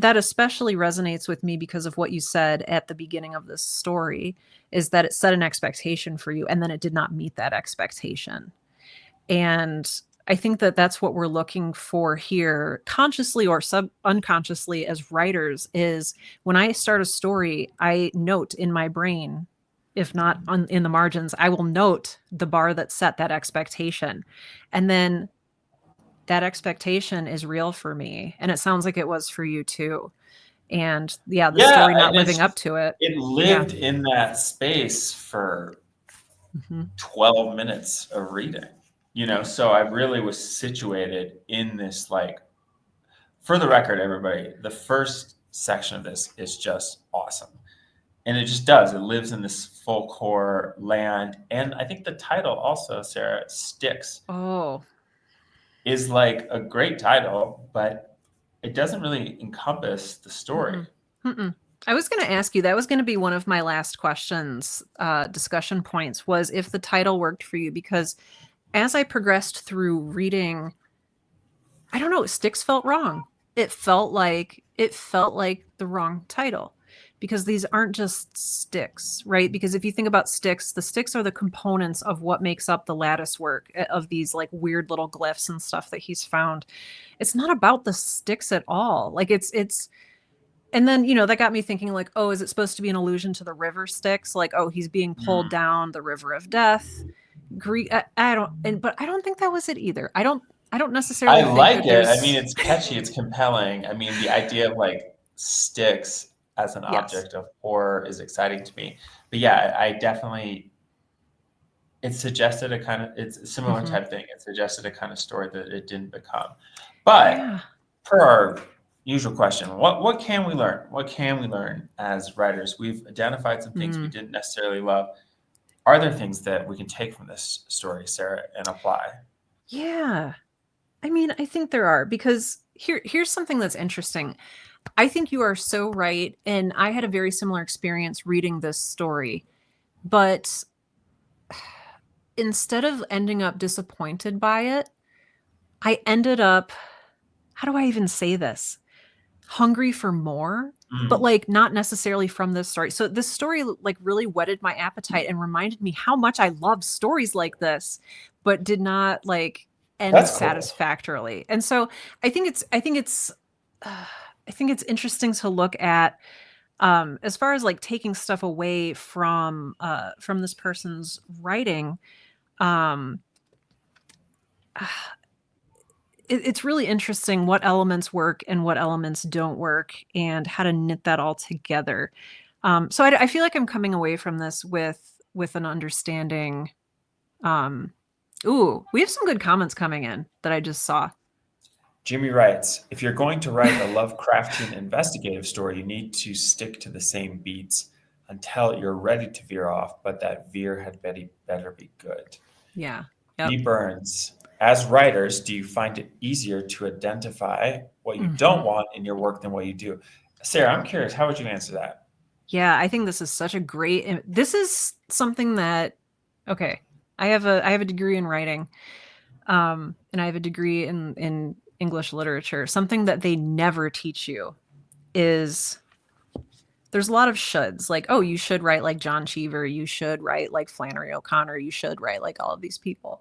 Speaker 2: that especially resonates with me because of what you said at the beginning of this story, is that it set an expectation for you and then it did not meet that expectation. And I think that that's what we're looking for here, consciously or unconsciously as writers, is when I start a story, I note in my brain, if not in the margins, I will note the bar that set that expectation. And then that expectation is real for me. And it sounds like it was for you too. And yeah, the
Speaker 1: Yeah,
Speaker 2: story not
Speaker 1: and it's
Speaker 2: living up
Speaker 1: just,
Speaker 2: to it.
Speaker 1: it
Speaker 2: Yeah.
Speaker 1: lived in that space for
Speaker 2: Hmm.
Speaker 1: 12 minutes of reading, so I really was situated in this, like, for the record, everybody, the first section of this is just awesome. And it just does. It lives in this full core land. And I think the title also, Sarah, Sticks,
Speaker 2: Oh.
Speaker 1: is like a great title, but it doesn't really encompass the story.
Speaker 2: Mm-mm. Mm-mm. I was going to ask you, that was going to be one of my last questions, discussion points, was if the title worked for you, because as I progressed through reading, I don't know, Sticks felt wrong. It felt like the wrong title, because these aren't just sticks, right? Because if you think about sticks, the sticks are the components of what makes up the lattice work of these like weird little glyphs and stuff that he's found. It's not about the sticks at all. Like it's and then, that got me thinking like, oh, is it supposed to be an allusion to the river Styx? Like, oh, he's being pulled
Speaker 1: Mm.
Speaker 2: down the river of death. I don't, but I don't think that was it either. I don't
Speaker 1: I
Speaker 2: necessarily think
Speaker 1: like
Speaker 2: that
Speaker 1: it. I mean,
Speaker 2: there's,
Speaker 1: it's catchy, it's compelling. I mean, the idea of like sticks as an
Speaker 2: yes.
Speaker 1: object of horror is exciting to me. But yeah, I definitely, it suggested it's a similar
Speaker 2: Hmm.
Speaker 1: type thing. It suggested a kind of story that it didn't become. But
Speaker 2: Yeah.
Speaker 1: per our usual question, what can we learn? What can we learn as writers? We've identified some things we
Speaker 2: Mm.
Speaker 1: didn't necessarily love. Are there things that we can take from this story, Sarah, and apply?
Speaker 2: Yeah. I mean, I think there are, because here's something that's interesting. I think you are so right. And I had a very similar experience reading this story. But instead of ending up disappointed by it, I ended up, how do I even say this? Hungry for more, but
Speaker 1: Mm,
Speaker 2: like not necessarily from this story. So this story like really whetted my appetite and reminded me how much I love stories like this, but did not like end
Speaker 1: that's cool.
Speaker 2: satisfactorily. And so I think uh, I think it's interesting to look at, as far as like taking stuff away from this person's writing. um it's really interesting what elements work and what elements don't work and how to knit that all together. So I feel like I'm coming away from this with an understanding. Um, ooh, we have some good comments coming in that I just saw.
Speaker 1: Jimmy writes, if you're going to write a Lovecraftian investigative story, you need to stick to the same beats until you're ready to veer off, but that veer had better be good.
Speaker 2: Yeah.
Speaker 1: B.
Speaker 2: Yep.
Speaker 1: Burns, as writers, do you find it easier to identify what you
Speaker 2: Hmm.
Speaker 1: don't want in your work than what you do? Sarah, I'm curious, how would you answer that?
Speaker 2: Yeah, I think this is such a great. This is something that, okay. I have a degree in writing, and I have a degree in English literature. Something that they never teach you is there's a lot of shoulds, like, oh, you should write like John Cheever, you should write like Flannery O'Connor, you should write like all of these people.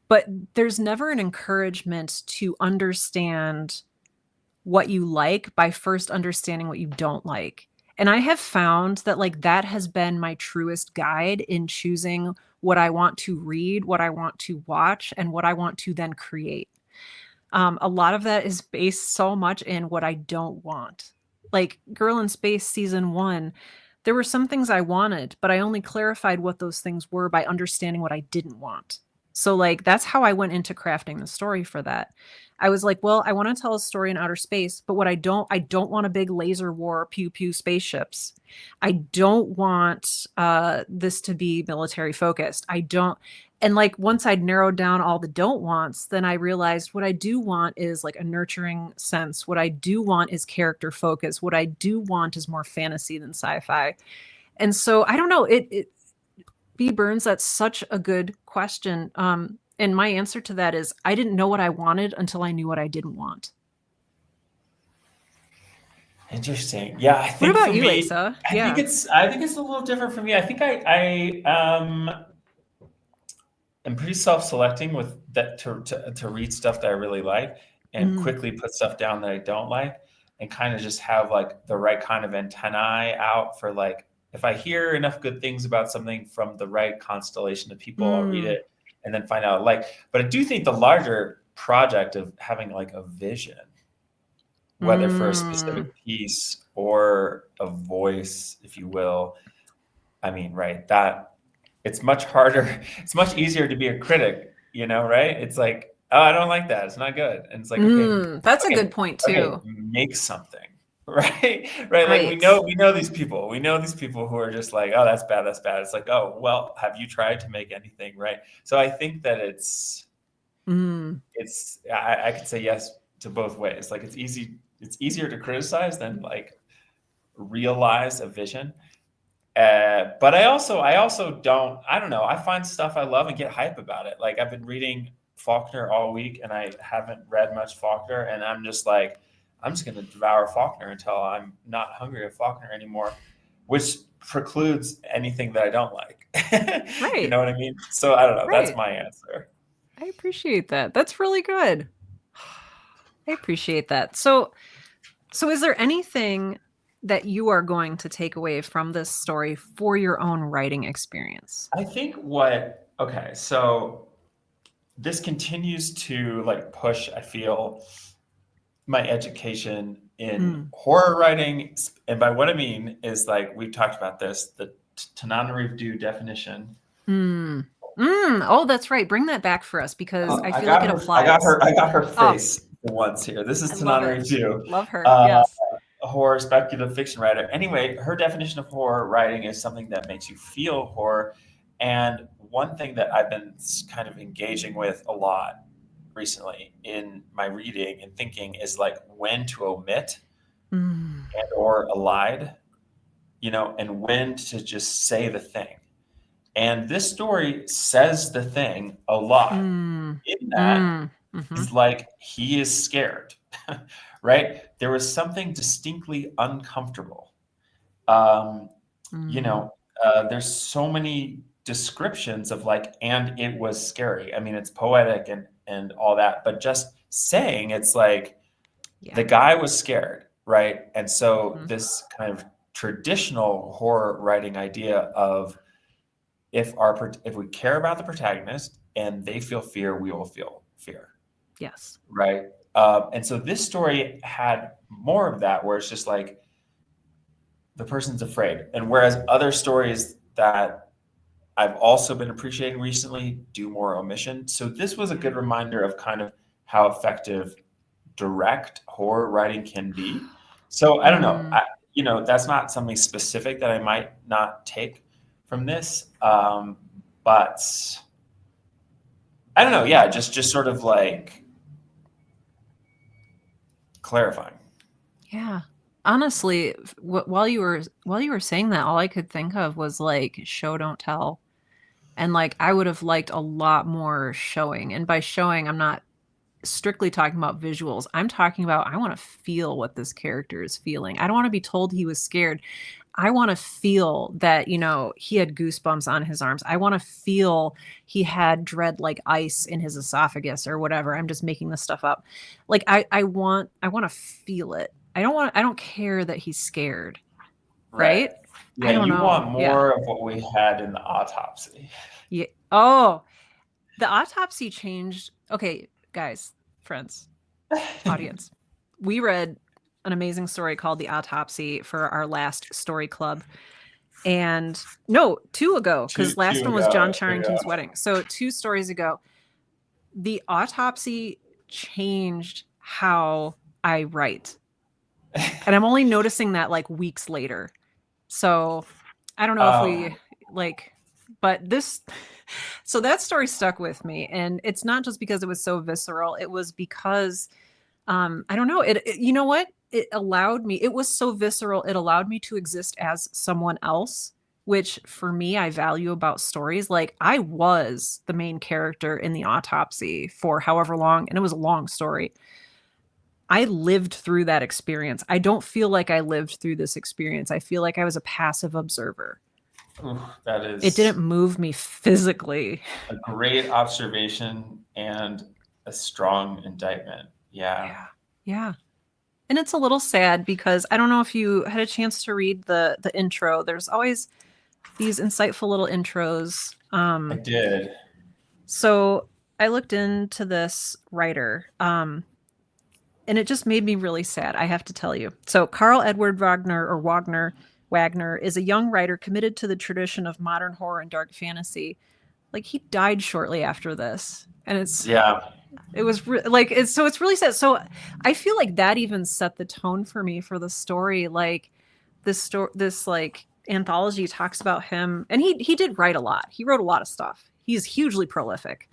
Speaker 2: But there's never an encouragement to understand what you like by first understanding what you don't like. And I have found that like that has been my truest guide in choosing what I want to read, what I want to watch, and what I want to then create. A lot of that is based so much in what I don't want. Like Girl in Space season 1, there were some things I wanted, but I only clarified what those things were by understanding what I didn't want. So like that's how I went into crafting the story for that. I was like, well, I want to tell a story in outer space, but what I don't want a big laser war pew pew spaceships. I don't want this to be military focused. I don't. And like once I'd narrowed down all the don't wants, then I realized what I do want is like a nurturing sense. What I do want is character focus. What I do want is more fantasy than sci-fi. And so I don't know. It B. Burns, that's such a good question. And my answer to that is I didn't know what I wanted until I knew what I didn't want.
Speaker 1: Interesting. Yeah, I
Speaker 2: What
Speaker 1: think
Speaker 2: about
Speaker 1: for
Speaker 2: you,
Speaker 1: me,
Speaker 2: Asa?
Speaker 1: I think
Speaker 2: Yeah.
Speaker 1: it's a little different for me. I think I am pretty self-selecting with that to read stuff that I really like and
Speaker 2: Mm.
Speaker 1: quickly put stuff down that I don't like and kind of just have like the right kind of antennae out for like if I hear enough good things about something from the right constellation of people, I'll read
Speaker 2: Mm.
Speaker 1: it and then find out like. But I do think the larger project of having like a vision, whether for a
Speaker 2: Mm.
Speaker 1: specific piece or a voice, if you will, I mean, right, that it's much harder. It's much easier to be a critic, right? It's like, oh, I don't like that. It's not good. And it's like,
Speaker 2: That's a
Speaker 1: okay,
Speaker 2: good point
Speaker 1: okay,
Speaker 2: too.
Speaker 1: make something, right? Right. Like
Speaker 2: Right.
Speaker 1: we know these people. We know these people who are just like, oh, that's bad. That's bad. It's like, oh, well, have you tried to make anything, right? So I think that
Speaker 2: Mm.
Speaker 1: I could say yes to both ways. Like it's easier to criticize than like realize a vision. But I also don't. I don't know. I find stuff I love and get hype about it. Like I've been reading Faulkner all week, and I haven't read much Faulkner, and I'm just like, I'm just going to devour Faulkner until I'm not hungry of Faulkner anymore, which precludes anything that I don't like. You
Speaker 2: Right.
Speaker 1: know what I mean? So I don't know. That's
Speaker 2: Right.
Speaker 1: my answer.
Speaker 2: I appreciate that. That's really good. I appreciate that. So is there anything that you are going to take away from this story for your own writing experience?
Speaker 1: I think okay, so this continues to like push, I feel, my education in
Speaker 2: Mm.
Speaker 1: horror writing. And by what I mean is like, we've talked about this, the Tananarive definition.
Speaker 2: Mm. Oh, that's right. Bring that back for us because I feel like it applies.
Speaker 1: I got her
Speaker 2: Oh,
Speaker 1: face once here. This is
Speaker 2: I love it.
Speaker 1: Tananarive,
Speaker 2: Love her.
Speaker 1: uh,
Speaker 2: Yes.
Speaker 1: a horror speculative fiction writer. Anyway, her definition of horror writing is something that makes you feel horror. And one thing that I've been kind of engaging with a lot recently in my reading and thinking is like when to omit
Speaker 2: Mm.
Speaker 1: and or elide, and when to just say the thing. And this story says the thing a lot.
Speaker 2: Mm.
Speaker 1: In that,
Speaker 2: Mm. Mm-hmm.
Speaker 1: he's like, he is scared, right? There was something distinctly uncomfortable. Um,
Speaker 2: Mm.
Speaker 1: there's so many descriptions of like, and it was scary. I mean, it's poetic and all that, but just saying it's like
Speaker 2: Yeah.
Speaker 1: the guy was scared, right? And so
Speaker 2: Mhm.
Speaker 1: this kind of traditional horror writing idea of if we care about the protagonist and they feel fear, we will feel fear,
Speaker 2: Yes.
Speaker 1: right? And so this story had more of that, where it's just like the person's afraid, and whereas other stories that I've also been appreciating recently do more omission. So this was a good reminder of kind of how effective direct horror writing can be. So I don't know.
Speaker 2: Mm.
Speaker 1: That's not something specific that I might not take from this. But I don't know. Yeah, just sort of like clarifying.
Speaker 2: Yeah. Honestly, while you were saying that, all I could think of was like show don't tell. And like I would have liked a lot more showing. And by showing, I'm not strictly talking about visuals. I'm talking about, I want to feel what this character is feeling. I don't want to be told he was scared. I want to feel that, you know, he had goosebumps on his arms. I want to feel he had dread like ice in his esophagus or whatever. I'm just making this stuff up. Like I want to feel it. I don't care that he's scared.
Speaker 1: Right.
Speaker 2: Right?
Speaker 1: Yeah,
Speaker 2: I don't
Speaker 1: you
Speaker 2: know.
Speaker 1: want
Speaker 2: Yeah.
Speaker 1: more of what we had in the autopsy.
Speaker 2: Yeah. Oh, the autopsy changed. Okay, guys, friends, audience. We read an amazing story called The Autopsy for our last story club. And no, two ago, because last
Speaker 1: Two
Speaker 2: one was John
Speaker 1: ago.
Speaker 2: Charrington's wedding. So 2 stories ago, the autopsy changed how I write. And I'm only noticing that like weeks later. So I don't know if we like, but this, so that story stuck with me. And it's not just because it was so visceral, it was because I don't know, you know what? It allowed me, it was so visceral, it allowed me to exist as someone else, which for me I value about stories. Like I was the main character in the autopsy for however long, and it was a long story. I lived through that experience. I don't feel like I lived through this experience. I feel like I was a passive observer.
Speaker 1: Ooh, that
Speaker 2: It
Speaker 1: is
Speaker 2: didn't move me physically.
Speaker 1: a great observation and a strong indictment. Yeah.
Speaker 2: Yeah. Yeah. And it's a little sad because I don't know if you had a chance to read the intro. There's always these insightful little intros.
Speaker 1: I did.
Speaker 2: So I looked into this writer, and it just made me really sad, I have to tell you. So Karl Edward Wagner, or Wagner is a young writer committed to the tradition of modern horror and dark fantasy. Like he died shortly after this, and it was so it's really sad. So I feel like that even set the tone for me for the story. Like this like anthology talks about him, and he did write a lot. He wrote a lot of stuff. He's hugely prolific.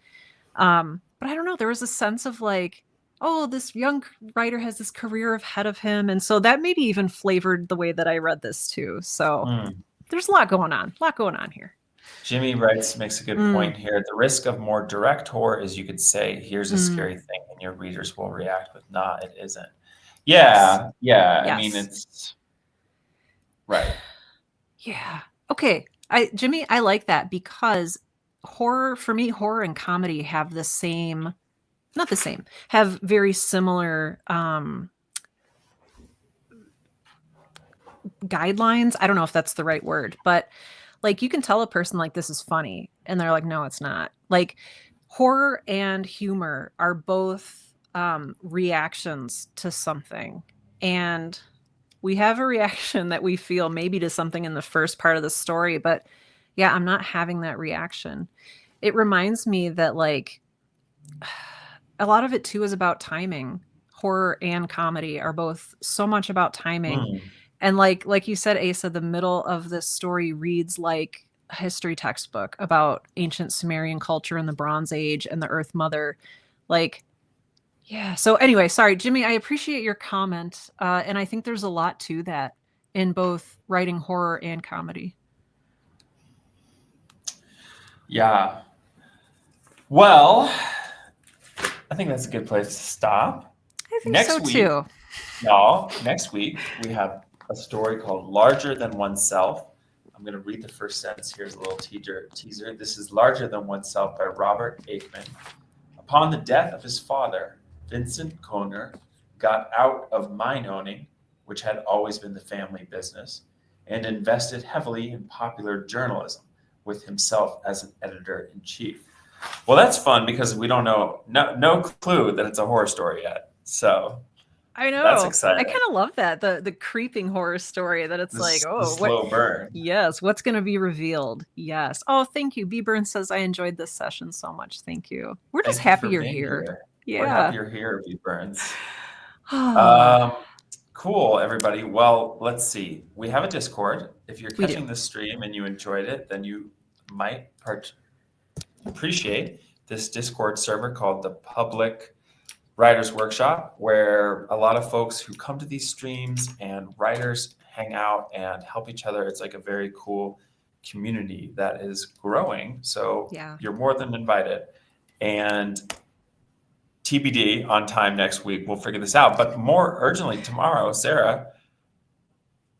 Speaker 2: But I don't know, there was a sense of like, oh, this young writer has this career ahead of him, and so that maybe even flavored the way that I read this too. So there's a lot going on here.
Speaker 1: Jimmy makes a good point here. The risk of more direct horror is you could say, here's a scary thing, and your readers will react with, nah, it isn't. Yeah. Yeah. I mean, it's right.
Speaker 2: Yeah. Okay. Jimmy, I like that because horror, for me, horror and comedy have the same, not the same, have very similar guidelines. I don't know if that's the right word, but like you can tell a person like this is funny and they're like, no, it's not. Like horror and humor are both reactions to something. And we have a reaction that we feel maybe to something in the first part of the story, but yeah, I'm not having that reaction. It reminds me that like a lot of it too is about timing. Horror and comedy are both so much about timing. And like you said, Asa, the middle of this story reads like a history textbook about ancient Sumerian culture in the Bronze Age and the Earth Mother. Like, yeah. So anyway, sorry, Jimmy, I appreciate your comment. And I think there's a lot to that in both writing horror and comedy.
Speaker 1: Yeah. Well, I think that's a good place to stop.
Speaker 2: I think so too.
Speaker 1: Y'all, next week we have a story called Larger Than Oneself. I'm going to read the first sentence. Here's a little teaser. This is Larger Than Oneself by Robert Aikman. Upon the death of his father, Vincent Kohner got out of mine owning, which had always been the family business, and invested heavily in popular journalism, with himself as an editor-in-chief. Well, that's fun because we don't know, no clue that it's a horror story yet. So
Speaker 2: I know.
Speaker 1: That's exciting.
Speaker 2: I kind of love that, the creeping horror story that it's like, oh,
Speaker 1: slow burn.
Speaker 2: Yes, what's going to be revealed? Yes. Oh, thank you. B. Burns says I enjoyed this session so much. Thank you. We're just happy you're here. Yeah.
Speaker 1: We're happy you're here, B. Burns. Cool, everybody. Well, let's see. We have a Discord. If you're catching this stream and you enjoyed it, then you might appreciate this Discord server called the Public Writers Workshop, where a lot of folks who come to these streams and writers hang out and help each other. It's like a very cool community that is growing. So you're more than invited. And TBD on time next week. We'll figure this out. But more urgently tomorrow, Sarah,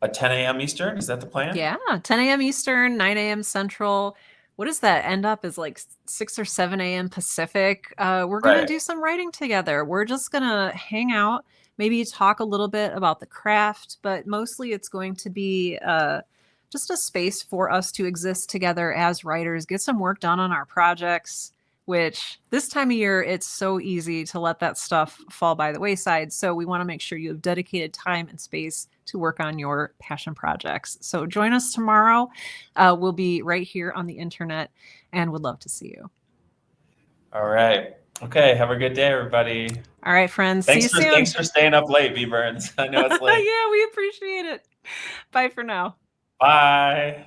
Speaker 1: at 10 a.m. Eastern, is that the plan?
Speaker 2: Yeah, 10 a.m. Eastern, 9 a.m. Central. What does that end up as, like 6 or 7 a.m. Pacific? We're going to
Speaker 1: Right.
Speaker 2: do some writing together. We're just going to hang out, maybe talk a little bit about the craft, but mostly it's going to be just a space for us to exist together as writers, get some work done on our projects, which this time of year, it's so easy to let that stuff fall by the wayside. So we want to make sure you have dedicated time and space to work on your passion projects. So join us tomorrow. We'll be right here on the internet and would love to see you.
Speaker 1: All right. Okay. Have a good day, everybody.
Speaker 2: All right, friends. See you soon.
Speaker 1: Thanks for staying up late, B Burns. I know it's late.
Speaker 2: Yeah, we appreciate it. Bye for now.
Speaker 1: Bye.